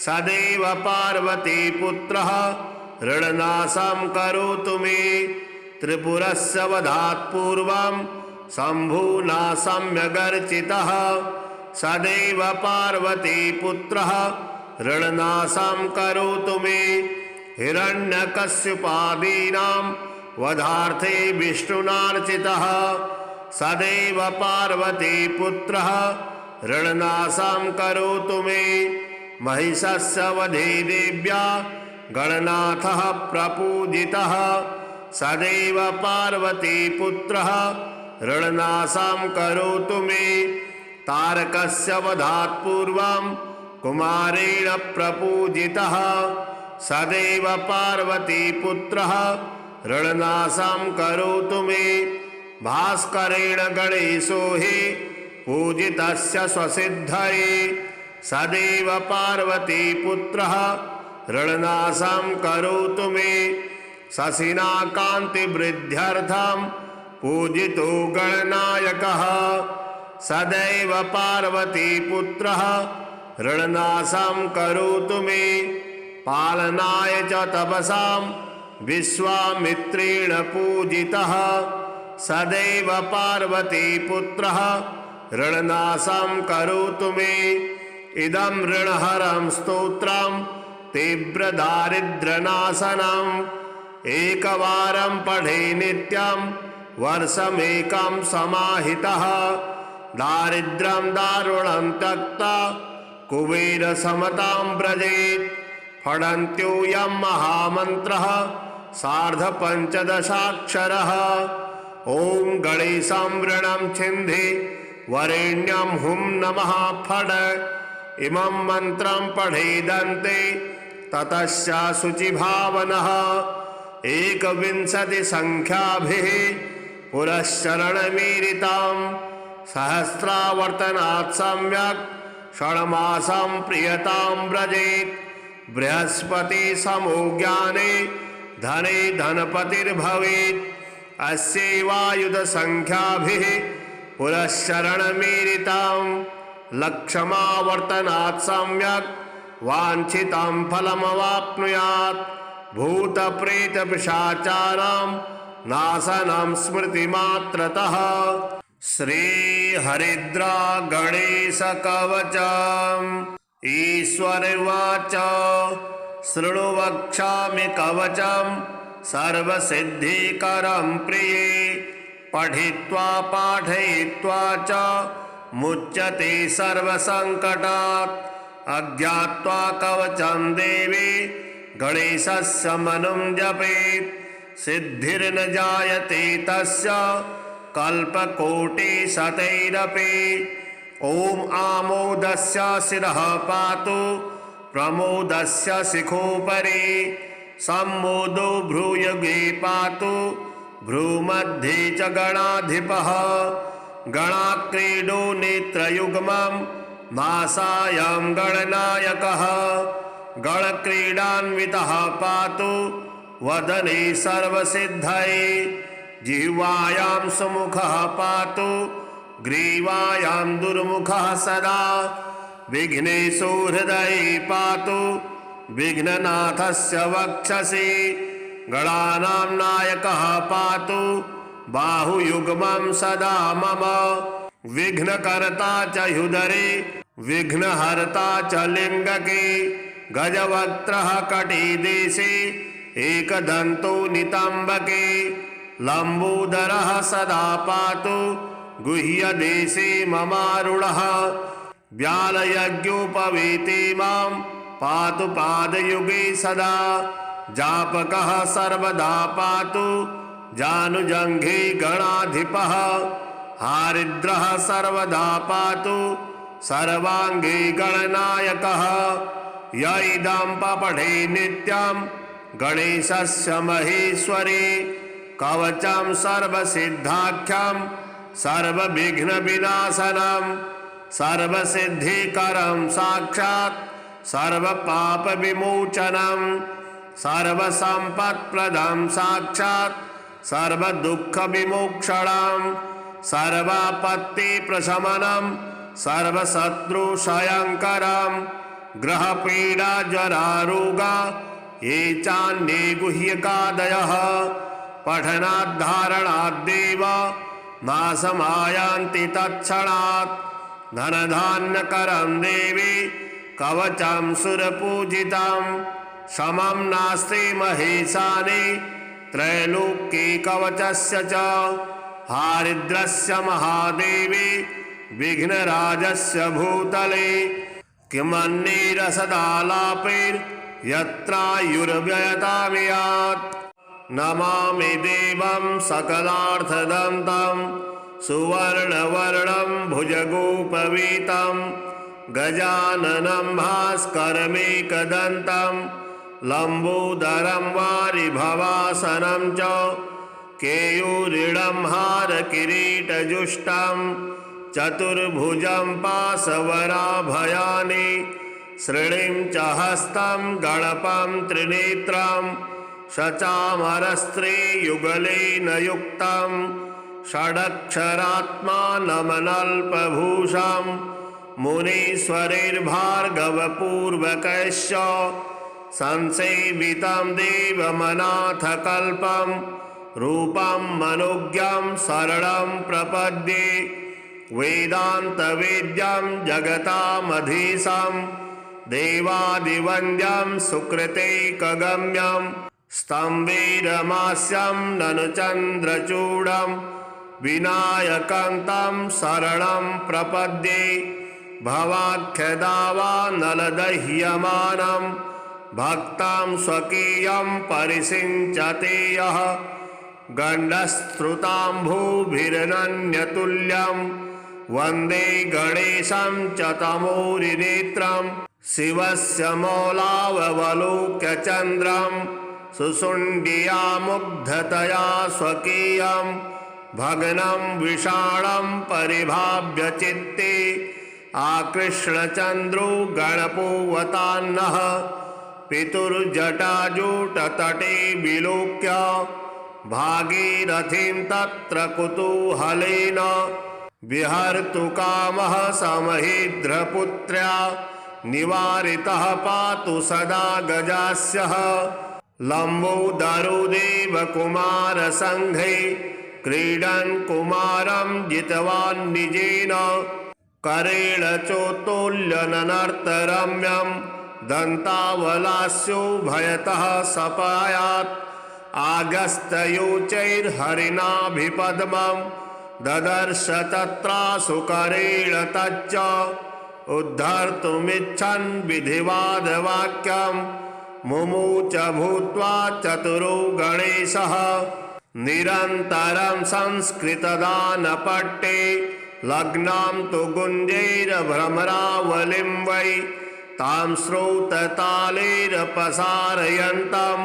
सदैव पार्वतीपुत्रः ऋणनाशं करोतु मे। त्रिपुरस्य वधात् पूर्वं शम्भुना सम्यगर्चितः सदैव पार्वतीपुत्रः ऋणनाशं करोतु मे। हिरण्यकश्यपादीनां वधार्थे विष्णुनार्चितः सदैव पार्वतीपुत्रः ऋणनाशं करोतु मे। महिषस्य वधे देव्या गणनाथः प्रपूजितः सदैव पार्वतीपुत्रः ऋणनाशं करोतु मे। तारकस्य वधात् पूर्वं कुमारेण प्रपूजितः सदैव पार्वतीपुत्रः ऋणनाशं करोतु मे। भास्करेण गणेशो हि पूजितस्य स्वसिद्धये सदैव पार्वतीपुत्रः ऋणनाशं करोतु मे। शशिना कान्तिवृद्ध्यर्थं पूजितो गणनायकः सदैव पार्वतीपुत्रः ऋणनाशं करोतु मे। पालनाय च तपसां विश्वामित्रेण पूजितः सदैव पार्वतीपुत्रः ऋणनाशं करोतु मे। इदं ऋणहरं स्तोत्रं तीव्रदारिद्र्यनाशनम् एकवारं पठे नित्यं वर्षमेकं समाहितः दारिद्र्यं दारुणं त्यक्त्वा कुबेरसमतां व्रजेत्। फडन्त्योऽयं महामन्त्रः सार्धपञ्चदशाक्षरः। ॐ गणेशं ऋणं छिन्धि वरेण्यं हुं नमः फड। इमं मन्त्रं पठेदन्ते ततश्च शुचिभावनः एकविंशतिसङ्ख्याभिः पुरश्चरणमीरितां सहस्रावर्तनात् सम्यक् षण्मासं प्रियतां व्रजेत् बृहस्पति समो ज्ञाने धने धनपतिर्भवेत् अस्यैवायुधसङ्ख्याभिः पुरश्चरणमीरितां लक्षमावर्तनात् सम्यक् वाञ्छितं फलमवाप्नुयात् भूतप्रेतपिशाचानां नाशनं स्मृतिमात्रतः। श्रीहरिद्रा गणेशकवचम्। ईश्वरवाच शृणु वक्ष्यामि कवचं सर्वसिद्धिकरं प्रिये पठित्वा पाठयित्वा च मुच्यते सर्वसङ्कटात् अज्ञात्वा कवचं देवी गणेशस्य मनुं जपेत् सिद्धिर्न जायते तस्य कल्पकोटिशतैरपि। ॐ आमोदस्य शिरः पातु प्रमोदस्य शिखोपरि सम्मोदो भ्रूयुगे पातु भ्रूमध्ये च गणाधिपः गणाक्रीडो नेत्रयुग्मं मासायं गणनायकः गणक्रीडान्वितः पातु वदने सर्वसिद्धये जिह्वायां सुमुखः पातु ग्रीवायां दुर्मुखः सदा विघ्नेषु हृदये पातु विघ्ननाथस्य वक्षसि गणानां नायकः पातु बाहुयुग्मं सदा मम विघ्नकर्ता च ह्युदरे विघ्नहर्ता च लिङ्गके गजवक्त्रः कटिदेशे एकदन्तो नितम्बके लम्बोदरः सदा पातु गुह्यदेशे ममारुणः व्यालयज्ञोपवीते मां पातु पादयुगे सदा जापकः सर्वदा पातु जानुजङ्घे गणाधिपः हारिद्रः सर्वदा पातु सर्वाङ्गे गणनायकः य इदं पठे नित्यं गणेशस्य महेश्वरी कवचं सर्वसिद्धाख्यं सर्वविघ्नविनाशनं सर्वसिद्धिकरं साक्षात् सर्वपापविमोचनं सर्वसम्पत्प्रदं साक्षात् सर्वदुःखविमोक्षणं सर्वापत्तिप्रशमनं सर्वशत्रुक्षयङ्करं ग्रहपीडाज्वरारोगा ये चान्ये गुह्यकादयः पठनाद्धारणाद्देव नाशमायान्ति तत्क्षणात् धनधान्यकरं देवी कवचं सुरपूजितं समं नास्ति महेशानि त्रैलोक्ये कवचस्य च हारिद्रस्य महादेवी विघ्नराजस्य भूतले किमन्निरसदालापैर्यत्रायुर्व्ययतामियात् नमामि देवं सकलार्थदन्तं सुवर्णवर्णं भुजगोपवीतं गजाननं भास्करमेकदन्तं लम्बोदरं वारिभवासनं च केयूरिणं हारकिरीटजुष्टं चतुर्भुजं पाशवराभयानि श्रीणिं च हस्तं गणपं त्रिनेत्रं शचामरस्त्रीयुगलेन युक्तं षडक्षरात्मानमनल्पभूषं मुनीश्वरैर्भार्गवपूर्वकैश्च संसेवितं देवमनाथकल्पं रूपं मनोज्ञं शरणं प्रपद्ये वेदान्तवेद्यं जगतामधीशं देवादिवन्द्यं सुकृतैकगम्यं स्तम्भैरमास्यं ननु चन्द्रचूडं विनायकं तं शरणं प्रपद्ये भवाख्यदावानलदह्यमानं भक्तां स्वकीयं परिसिञ्चते यः गण्डस्त्रुताम्भूभिरनन्यतुल्यं वन्दे गणेशं च तमोरिनेत्रं शिवस्य मौलावलोक्य चन्द्रं सुशुण्डिया मुग्धतया स्वकीयं भग्नं विषाणं परिभाव्य चित्ते आकृष्णचन्द्रो गणपोवतान्नः पितुर्जटाजूटतटे विलोक्य भागीरथीं तत्र कुतूहलेन विहर्तु कामः समहीद्रपुत्र्या निवारितः पातु सदा गजास्यः लम्बोदरो देवकुमारसङ्घे क्रीडन् कुमारं जितवान् निजेन करेण चोत्तोल्यननर्तरम्यं दन्तावलास्यो भयतः सपायात् आगस्तयोचैर्हरिणाभिपद्मं ददर्श तत्रासु करेण तच्च उद्धर्तुमिच्छन् विधिवादवाक्यं मुमुच भूत्वा चतुरो गणेशः निरन्तरं संस्कृतदानपट्टे लग्नां तु गुञ्जैर्भ्रमरावलिं वै तां श्रौततालैरपसारयन्तं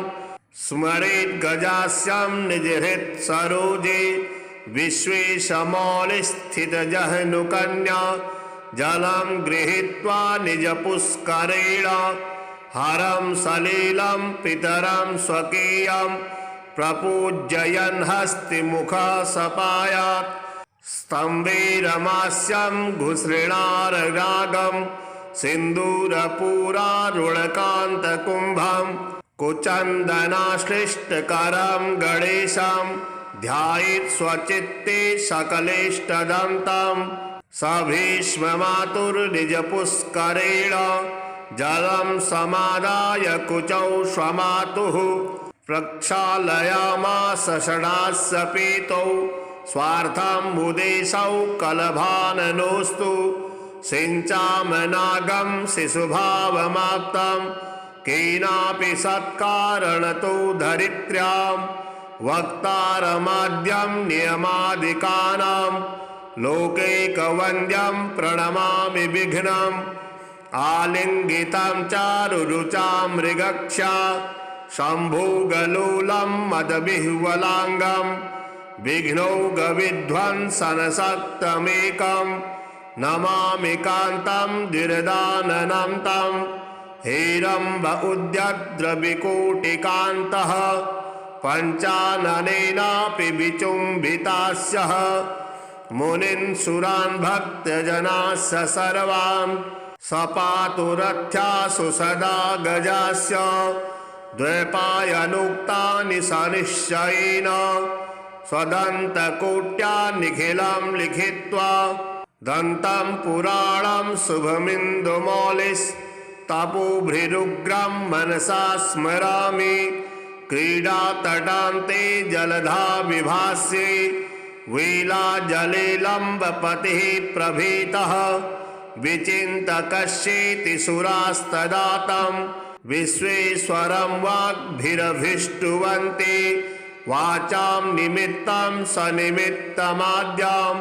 स्मरेत् गजास्यं निजहृत्सरोजे विश्वेशमौलिस्थितजह्नुकन्या जलं गृहीत्वा निजपुष्करेण हरं सलीलं पितरं स्वकीयं प्रपूजयन् हस्तिमुखः सपायात् स्तम्भे रमास्यं घुसृणाररागं सिन्दूरपूरारुणकान्तकुम्भं कुचन्दनाश्लिष्टकरं गणेशं ध्यायेत् स्वचित्ते सकलेष्टदन्तं स भीष्ममातुर्निजपुष्करेण जलं समादाय कुचौ स्वमातुः प्रक्षालयामास षडास्य पीतौ स्वार्थाम्बुदेशौ कलभाननोऽस्तु सिञ्चामनागं शिशुभावमाप्तं केनापि सत्कारणतो धरित्र्यां वक्तारमाद्यं नियमादिकानां लोकैकवन्द्यं प्रणमामि विघ्नम् आलिङ्गितं चारुरुचां मृगक्षा शम्भुगलोलं मदविह्वलाङ्गं विघ्नौघविध्वंसनशक्तमेकं नमामि कान्तं द्विरदाननं तं हेरम्ब उद्यद्रविकोटिकान्तः पञ्चाननेनापि विचुम्बितास्यः मुनीन् सुरान् भक्तजनास्य सर्वान् सपातु रथ्यासु सदा गजास्य द्वैपायनोक्तानि सनिश्चयेन स्वदन्तकोट्या निखिलं लिखित्वा दन्तं पुराणं शुभमिन्दुमौलिस्तपोभृरुग्रं मनसा स्मरामि क्रीडातटान्ते जलधा विभास्ये वीलाजलेलम्बपतिः प्रभीतः विचिन्तकश्चेति सुरास्तदातं विश्वेश्वरं वाग्भिरभिष्टुवन्ति वाचां निमित्तं सनिमित्तमाद्यां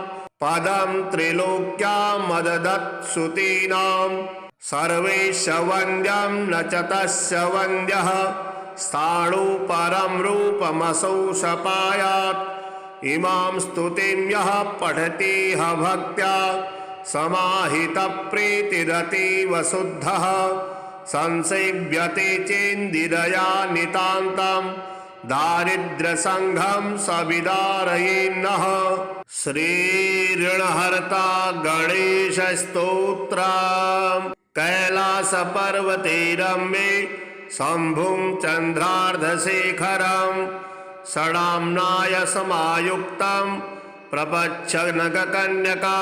पदं त्रिलोक्यामददत्सुतीनां सर्वेश वन्द्यं न च तस्य वन्द्यः स्थाणु परं रूपमसौ सपायात् इमां स्तुतिं यः पठति ह भक्त्या समाहितप्रीतिरतीव शुद्धः संसेव्यते चेन्दिरया नितान्तं दारिद्र्यसङ्घं सविदारयेन्नः। श्रीऋणहर्ता गणेशस्तोत्रम्। कैलासपर्वते रम्ये शम्भुं चन्द्रार्धशेखरं षडाम्नाय समायुक्तं प्रपच्छ नगकन्यका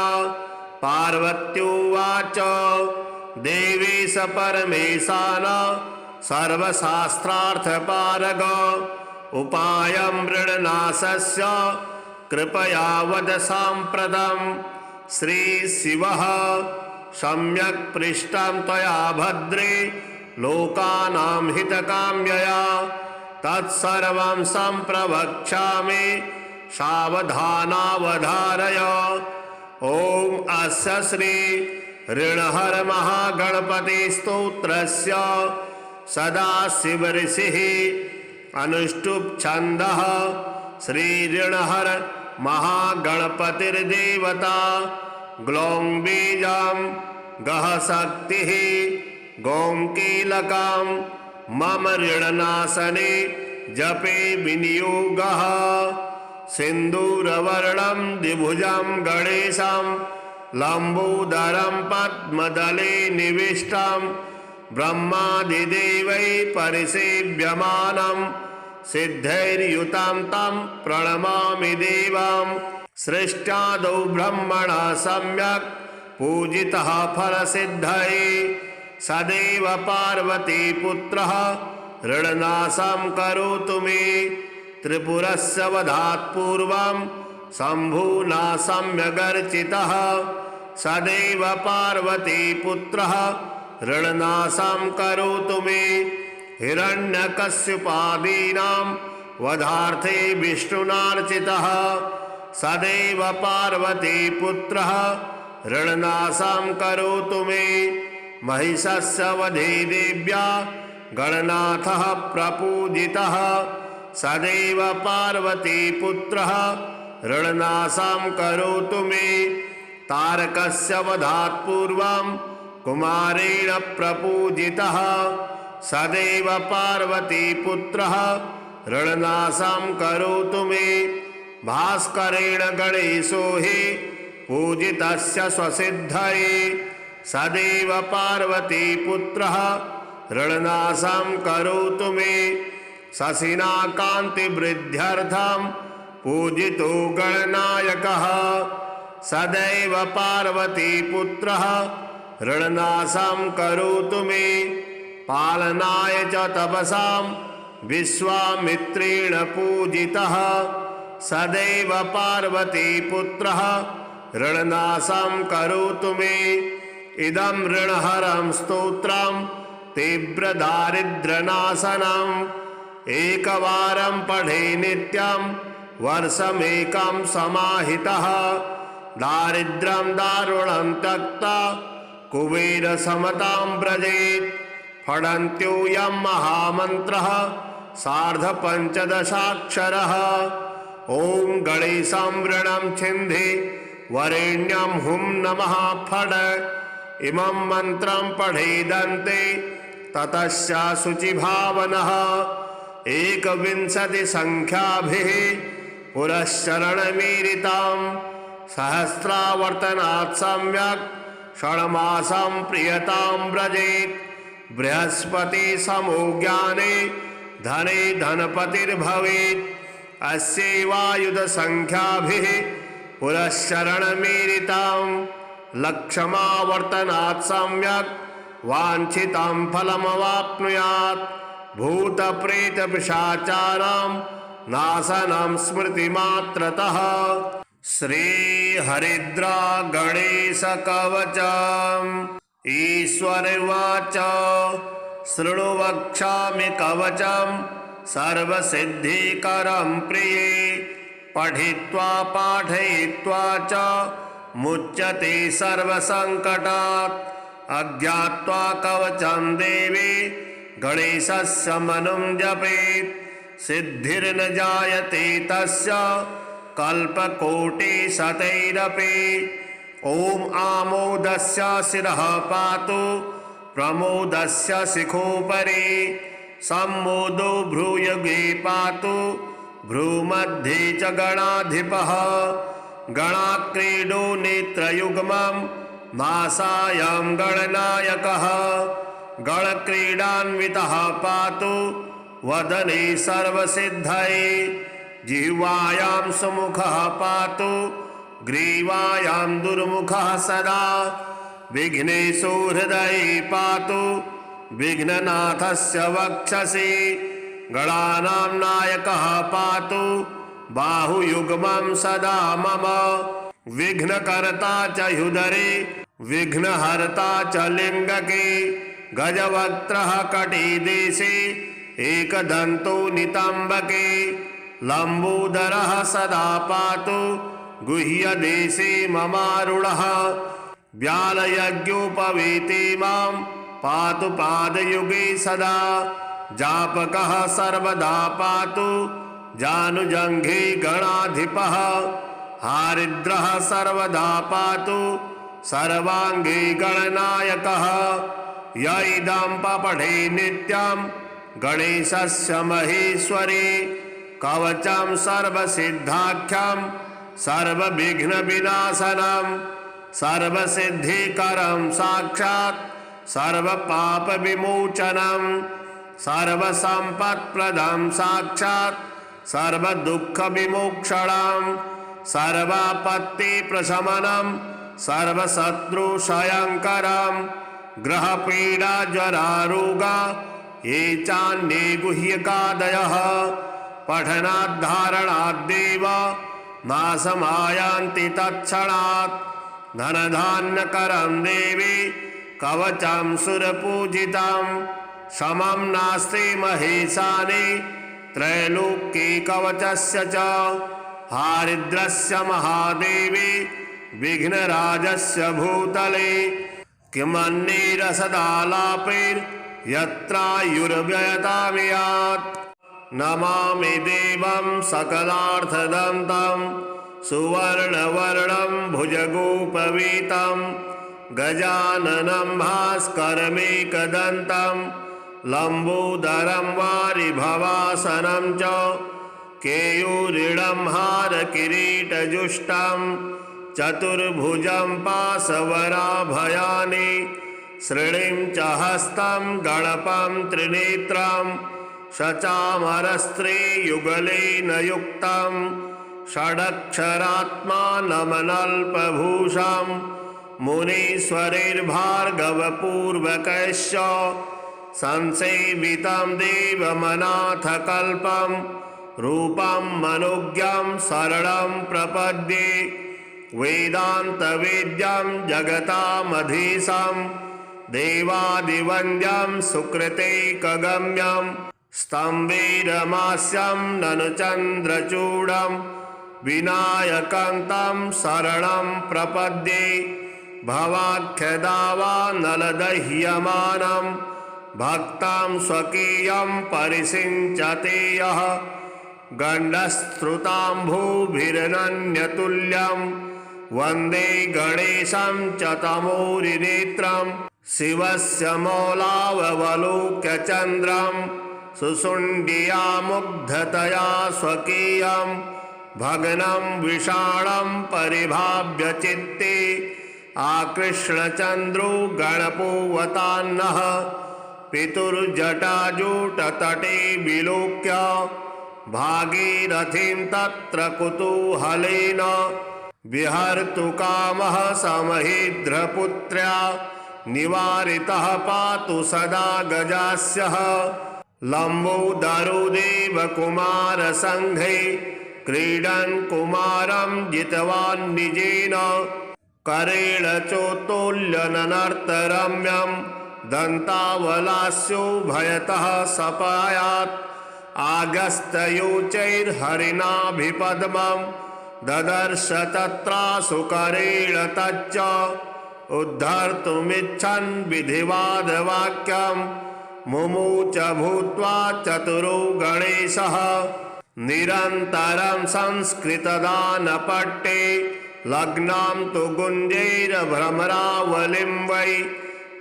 पार्वत्युवाच देवेश परमेशान सर्वशास्त्रार्थपारग उपायं मृणनाशस्य कृपया वद साम्प्रतं। श्रीशिवः सम्यक् पृष्टं त्वया भद्रे लोकानां हितकाम्यया तत्सर्वं सम्प्रवक्ष्यामि सावधानावधारय। ॐ अस्य श्री ऋणहर महागणपति स्तोत्रस्य सदाशिवऋषिः अनुष्टुप् छन्दः श्री ऋणहर महागणपतिर्देवता ग्लौं बीजां गः शक्तिः गौं कीलकां मम ऋणनाशने जपे विनियोगः सिन्दूरवर्णं द्विभुजं गणेशं लम्बोदरं पद्मदले निविष्टं ब्रह्मादिदेवैः परिसेव्यमानं सिद्धैर्युतं तं प्रणमामि देवं सृष्ट्यादौ ब्रह्मणा सम्यक् पूजितः फलसिद्धये सदैव पार्वतीपुत्रः ऋणनाशं करोतु मे त्रिपुरस्य वधात् पूर्वं शम्भुना सम्यगर्चितः सदैव पार्वतीपुत्रः ऋणनाशं करोतु मे हिरण्यकश्यपादीनां वधार्थे विष्णुनार्चितः सदैव पार्वतीपुत्रः ऋणनाशं करोतु मे महिषस्य वधे देव्या गणनाथः प्रपूजितः सदैव पार्वतीपुत्रः ऋणनाशं करोतु मे तारकस्य वधात् पूर्वं कुमारेण प्रपूजितः सदैव पार्वतीपुत्रः ऋणनाशं करोतु मे भास्करेण गणेशो हि पूजितस्य स्वसिद्धये सदैव पार्वतीपुत्रः ऋणनाशं करोतु मे शशिना कान्तिवृद्ध्यर्थं पूजितो गणनायकः सदैव पार्वतीपुत्रः ऋणनाशं करोतु मे पालनाय च तपसां विश्वामित्रेण पूजितः सदैव पार्वतीपुत्रः ऋणनाशं करोतु मे इदं ऋणहरं स्तोत्रं तीव्रदारिद्र्यनाशनम् एकवारं पठे नित्यं वर्षमेकं समाहितः दारिद्र्यं दारुणं त्यक्त्वा कुबेरसमतां व्रजेत् फडन्त्योऽयं महामन्त्रः सार्धपञ्चदशाक्षरः ॐ गणेशं ऋणं छिन्धि वरेण्यं हुं नमः फड इमं मन्त्रं पठेदन्ते ततश्च शुचिभावनः एकविंशतिसङ्ख्याभिः पुरश्चरणमीरितां सहस्रावर्तनात् सम्यक् षण्मासं प्रियतां व्रजेत् बृहस्पति समो ज्ञाने धने धनपतिर्भवेत् अस्यैवायुधसङ्ख्याभिः पुरश्चरणमीरितां लक्षमावर्तनात् सम्यक् वाञ्छितं फलमवाप्नुयात् भूतप्रेतपिशाचानां नाशनं स्मृतिमात्रतः श्रीहरिद्रा गणेशकवचम् ईश्वरवाच शृणु वक्ष्यामि कवचं सर्वसिद्धिकरं प्रिये पठित्वा पाठयित्वा च मुच्यते सर्वसङ्कटात् अज्ञात्वा कवचं देवी गणेशस्य मनुं जपेत् सिद्धिर्न जायते तस्य कल्पकोटिशतैरपि ॐ आमोदस्य शिरः पातु प्रमोदस्य शिखोपरि सम्मोदो भ्रूयुगे पातु भ्रूमध्ये च गणाधिपः गणाक्रीडो नेत्रयुग्मं मासायां गणनायकः गणक्रीडान्वितः पातु वदने सर्वसिद्धये जिह्वायां सुमुखः पातु ग्रीवायां दुर्मुखः सदा विघ्नेशो हृदये पातु विघ्ननाथस्य वक्षसि गणानां नायकः पातु बाहुयुग्मं सदा मम विघ्नकर्ता च ह्युदरे विघ्नहर्ता च लिङ्गके गजवक्त्रः कटिदेशे एकदन्तो नितम्बके लम्बोदरः सदा पातु गुह्यदेशे ममारुणः व्यालयज्ञोपवीति मां पातु पादयुगे सदा जापकः सर्वदा पातु जानुजङ्घे गणाधिपः हारिद्रः सर्वदा पातु सर्वाङ्गे गणनायकः य इदं पपठे नित्यं गणेशस्य महेश्वरी कवचं सर्वसिद्धाख्यं सर्वविघ्नविनाशनं सर्वसिद्धिकरं साक्षात् सर्वपापविमोचनं सर्वसम्पत्प्रदं साक्षात् सर्वदुःखविमोक्षणं सर्वापत्तिप्रशमनं सर्वशत्रुक्षयङ्करं ग्रहपीडाज्वरारोगा ये चान्ये गुह्यकादयः पठनाद्धारणाद्देव नाशमायान्ति तत्क्षणात् धनधान्यकरं देवी कवचं सुरपूजितं समं नास्ति महेशानि त्रैलोक्ये कवचस्य च हारिद्रस्य महादेवी विघ्नराजस्य भूतले किमन्निरसदालापैर्यत्रायुर्व्ययतामियात् नमामि देवं सकलार्थदन्तं सुवर्णवर्णं भुजगोपवीतं गजाननं भास्करमेकदन्तं लम्बोदरं वारिभवासनं च केयूरिणं हारकिरीटजुष्टं चतुर्भुजं पाशवराभयानि श्रीणिं च हस्तं गणपं त्रिनेत्रं शचामरस्त्रीयुगलेन युक्तं षडक्षरात्मानमनल्पभूषं मुनीश्वरैर्भार्गवपूर्वकैश्च संसेवितं देवमनाथकल्पं रूपं मनोज्ञं शरणं प्रपद्ये वेदान्तवेद्यं जगतामधीशं देवादिवन्द्यं सुकृतैकगम्यं स्तम्भैरमास्यं ननु चन्द्रचूडं विनायकं तं शरणं प्रपद्ये भवाख्यदावानलदह्यमानं भक्तां स्वकीयं परिषिञ्चते यः गण्डस्त्रुताम्भूभिरनन्यतुल्यं वन्दे गणेशं च तमोरिनेत्रं शिवस्य मौलावलोक्य चन्द्रं सुशुण्डिया मुग्धतया स्वकीयं भग्नं विषाणं परिभाव्य चित्ते आकृष्णचन्द्रो गणपोऽवतान्नः पितुर्जटाजूटतटे विलोक्य भागीरथीं तत्र कुतूहलेन विहर्तु कामः समहीद्रपुत्र्या निवारितः पातु सदा गजास्यः लम्बोदरो देवकुमारसङ्घे क्रीडन् कुमारं जितवान् निजेन करेण चोत्तोल्यननर्तरम्यं दन्तावलास्यो भयतः सपायात् आगस्तयोचैर्हरिणाभिपद्मं ददर्श तत्रासुकरेण तच्च उद्धर्तुमिच्छन् विधिवादवाक्यं मुमुच भूत्वा चतुरो गणेशः निरन्तरं संस्कृतदानपट्टे लग्नां तु गुञ्जैर्भ्रमरावलिं वै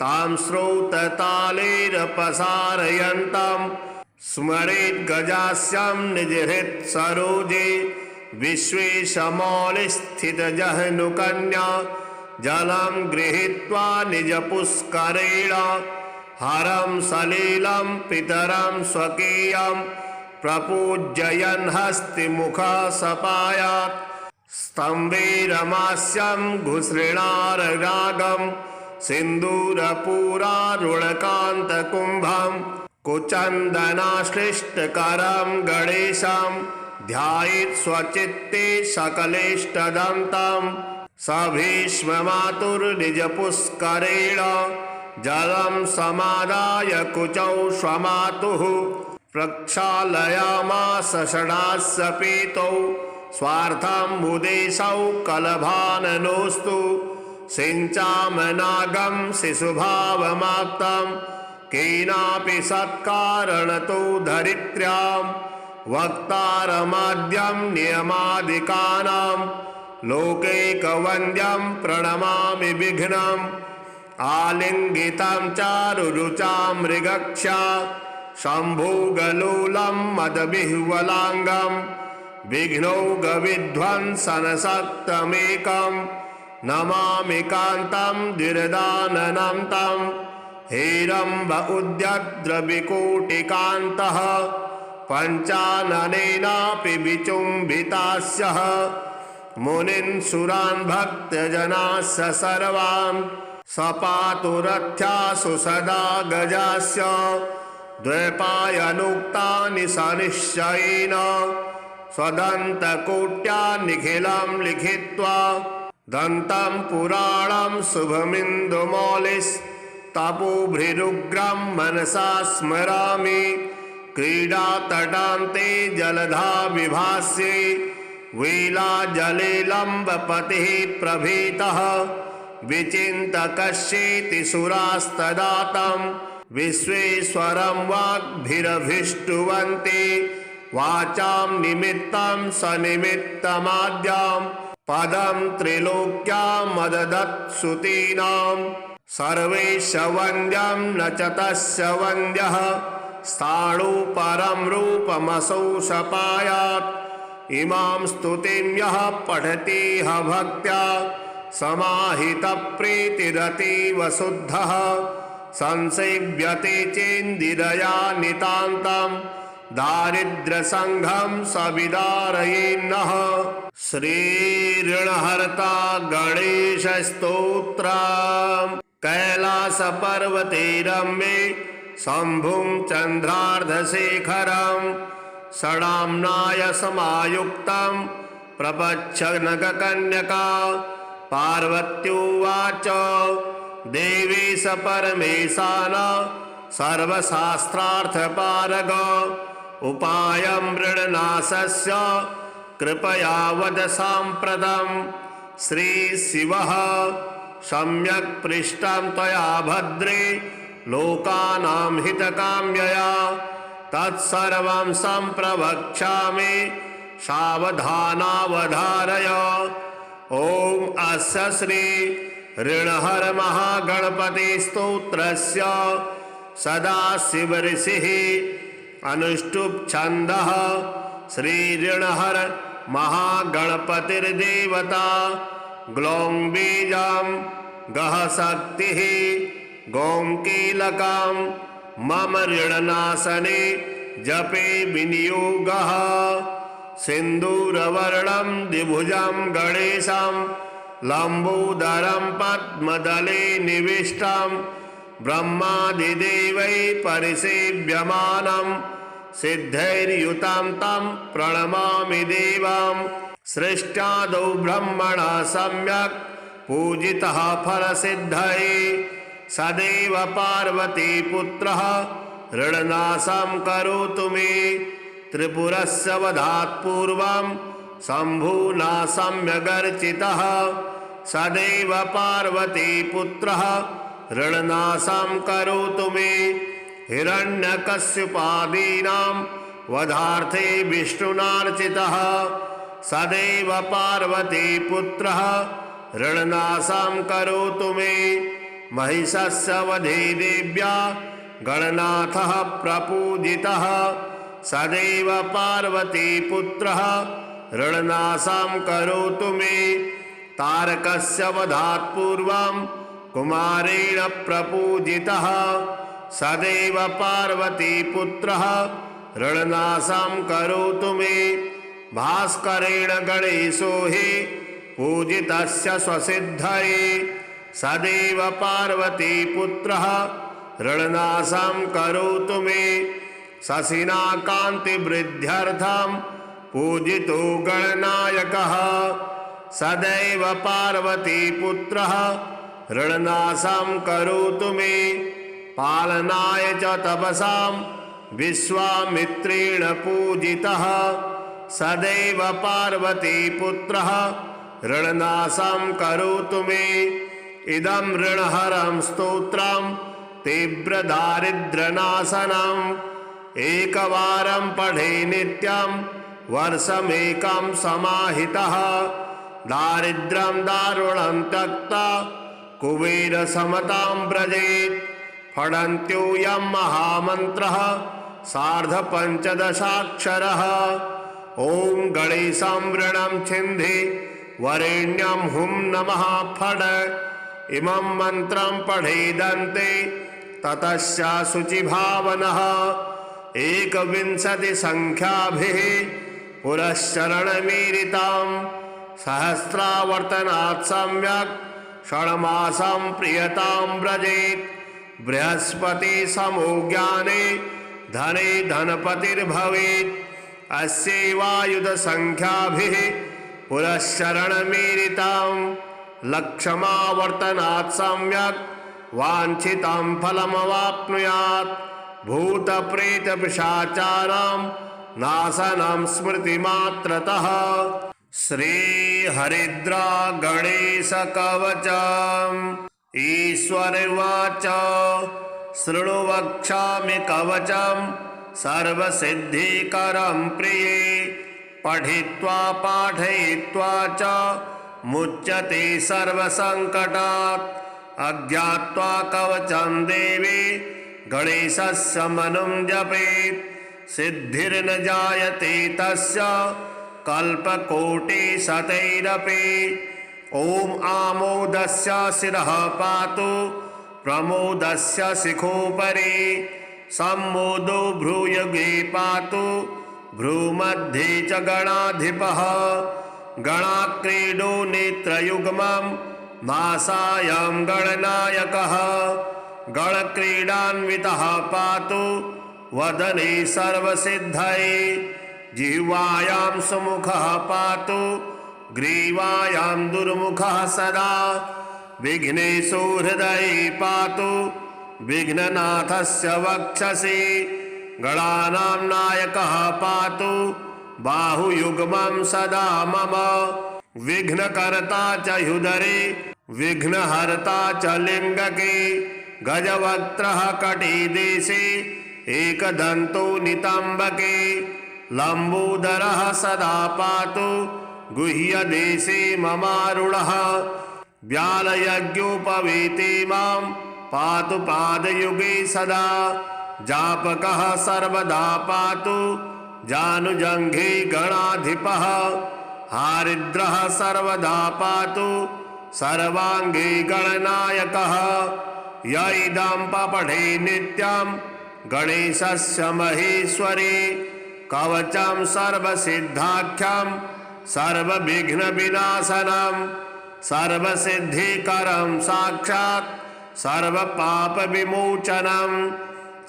तां श्रौततालैरपसारयन्तं स्मरेत् गजास्यं निजहृत्सरोजे विश्वेशमौलिस्थितजह्नुकन्या जलं गृहीत्वा निजपुष्करेण हरं सलीलं पितरं स्वकीयं प्रपूजयन् हस्तिमुखः सपायात् स्तम्भैरमास्यं घुसृणाररागं सिन्दूरपूरारुणकान्तकुम्भं कुचन्दनाश्लिष्टकरं गणेशं ध्यायेत् स्वचित्ते सकलेष्टदन्तं स भीष्ममातुर्निजपुष्करेण जलं समादाय कुचौ स्वमातुः प्रक्षालयामास षडास्य पीतौ स्वार्थाम्बुदेशौ कलभाननोऽस्तु सिञ्चामनागं शिशुभावमाप्तं केनापि सत्कारणतो धरित्र्यां वक्तारमाद्यं नियमादिकानां लोकैकवन्द्यं प्रणमामि विघ्नम् आलिङ्गितं चारुरुचां मृगक्षा शम्भुगलोलं मदविह्वलाङ्गं विघ्नौघविध्वंसनशक्तमेकं नमामि कान्तं द्विरदाननं तं हेरम्ब उद्यद्रविकोटिकान्तः पञ्चाननेनापि विचुम्बितास्यः मुनीन् सुरान् भक्तजनास्य सर्वान् सपातु रथ्यासु सदा गजास्य द्वैपायनोक्तानि सनिश्चयेन स्वदन्तकोट्या निखिलं लिखित्वा दन्तं पुराणं शुभमिन्दुमौलिस्तपोभृरुग्रं मनसा स्मरामि क्रीडातटान्ते जलधा विभास्ये वीलाजलेलम्बपतिः प्रभीतः विचिन्तकश्चेति सुरास्तदातं विश्वेश्वरं वाग्भिरभिष्टुवन्ति वाचां निमित्तं सनिमित्तमाद्यां पदं त्रिलोक्यां मददत्सुतीनां सर्वेश वन्द्यं न च तस्य वन्द्यः स्थाणु परं रूपमसौ सपायात् इमां स्तुतिं यः पठति ह भक्त्या समाहितप्रीतिरतीव शुद्धः संसेव्यते चेन्दिरया नितान्तं दारिद्र्यसङ्घं सविदारयेन्नः। श्रीऋणहर्ता गणेशस्तोत्रम्। कैलासपर्वते रम्ये शम्भुं चन्द्रार्धशेखरं षडाम्नाय समायुक्तं प्रपच्छ नगकन्यका पार्वत्युवाच देवेश परमेशान सर्वशास्त्रार्थपारग उपायं मृणनाशस्य कृपया वद साम्प्रतं। श्रीशिवः सम्यक् पृष्टं त्वया भद्रे लोकानां हितकाम्यया तत्सर्वं सम्प्रवक्ष्यामि सावधानावधारय। ॐ अस्य श्री ऋणहर महागणपति स्तोत्रस्य सदाशिवऋषिः अनुष्टुप् छन्दः श्री ऋणहर महागणपतिर्देवता ग्लौं बीजं गः शक्तिः गौं कीलकं मम ऋणनाशने जपे विनियोगः। सिन्दूरवर्णं द्विभुजं गणेशं लम्बोदरं पद्मदले निविष्टं ब्रह्मादिदेवैः परिसेव्यमानं सिद्धैर्युतं तं प्रणमामि देवं। सृष्ट्यादौ ब्रह्मणा सम्यक् पूजितः फलसिद्धये सदैव पार्वतीपुत्रः ऋणनाशं करोतु मे। त्रिपुरस्य वधात् पूर्वं शम्भुना सम्यगर्चितः सदैव पार्वतीपुत्रः ऋणनाशं करोतु मे। हिरण्यकश्यपादीनां वधार्थे विष्णुनार्चितः सदैव पार्वतीपुत्रः ऋणनाशं करोतु मे। महिषस्य वधे देव्या गणनाथः प्रपूजितः सदैव पार्वतीपुत्रः ऋणनाशं करोतु मे। तारकस्य वधात् पूर्वं कुमारेण प्रपूजितः सदैव पार्वतीपुत्रः ऋणनाशं करोतु मे। भास्करेण गणेशो हि पूजितस्य स्वसिद्धये सदैव पार्वतीपुत्रः ऋणनाशं करोतु मे। शशिना कान्तिवृद्ध्यर्थं पूजितो गणनायकः सदैव पार्वतीपुत्रः ऋणनाशं करोतु मे। पालनाय च तपसां विश्वामित्रेण पूजितः सदैव पार्वतीपुत्रः ऋणनाशं करोतु मे। इदं ऋणहरं स्तोत्रं तीव्रदारिद्र्यनाशनम् एकवारं पठे नित्यं वर्षमेकं समाहितः दारिद्र्यं दारुणं त्यक्त्वा कुबेरसमतां व्रजेत् फलन्त्योऽयं महामन्त्रः सार्धपञ्चदशाक्षरः ॐ गणेशं ऋणं छिन्धि वरेण्यं हुं नमः फट् इमं मन्त्रं पठेदन्ते ततस्य शुचिभावनः एकविंशतिसङ्ख्याभिः पुरश्चरणमीरितां सहस्रावर्तनात् सम्यक् षण्मासं प्रियतां व्रजेत् बृहस्पति समो ज्ञाने धने धनपतिर्भवेत् अस्यैवायुधसङ्ख्याभिः पुरश्चरणमीरितां लक्षमावर्तनात् सम्यक् वाञ्छितं फलमवाप्नुयात् भूतप्रेतपिशाचानां नाशनं स्मृतिमात्रतः श्रीहरिद्रा गणेशकवचम् ईश्वरवाच शृणु वक्ष्यामि कवचं सर्वसिद्धिकरं प्रिये पठित्वा पाठयित्वा च मुच्यते सर्वसङ्कटात् अज्ञात्वा कवचं देवी गणेशस्य मनुं जपेत् सिद्धिर्न जायते तस्य कल्पकोटिशतैरपि ॐ आमोदस्य शिरः पातु प्रमोदस्य शिखोपरि सम्मोदो भ्रूयुगे पातु भ्रूमध्ये च गणाधिपः गणाक्रीडो नेत्रयुग्मं मासायं गणनायकः गणक्रीडान्वितः पातु वदने सर्वसिद्धये जिह्वायां सुमुखः पातु ग्रीवायां दुर्मुखः सदा विघ्नेषु हृदये पातु विघ्ननाथस्य वक्षसि गणानां नायकः पातु बाहुयुग्मं सदा मम विघ्नकर्ता च ह्युदरे विघ्नहर्ता च लिङ्गके गजवक्त्रः कटिदेशे एकदन्तो नितम्बके लम्बोदरः सदा पातु गुह्यदेशे ममारुणः व्यालयज्ञोपवीते मां पातु पादयुगे सदा जापकः सर्वदा पातु जानुजङ्घे गणाधिपः हारिद्रः सर्वदा पातु सर्वाङ्गे गणनायकः य इदं पठे नित्यं गणेशस्य महेश्वरी कवचं सर्वसिद्धाख्यं सर्वविघ्नविनाशनं सर्वसिद्धिकरं साक्षात् सर्वपापविमोचनं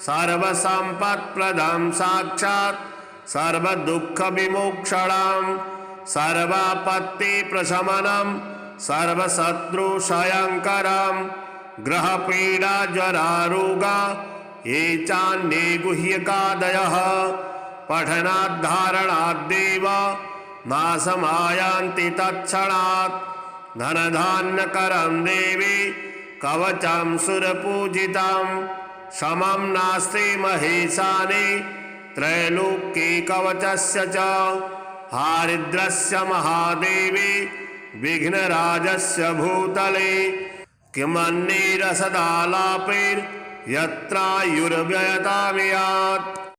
सर्वसम्पत्प्रदं साक्षात् सर्वदुःखविमोक्षणं सर्वापत्तिप्रशमनं सर्वशत्रुक्षयङ्करं ग्रहपीडाज्वरारोगा ये चान्ये गुह्यकादयः पठनाद्धारणाद्देव नाशमायान्ति तत्क्षणात् धनधान्यकरं देवी कवचं सुरपूजितं समं नास्ति महेशानि त्रैलोक्ये कवचस्य च हारिद्रस्य महादेवी विघ्नराजस्य भूतले किमन्ये रसदालापैर्यत्रायुर्व्ययतामियात्।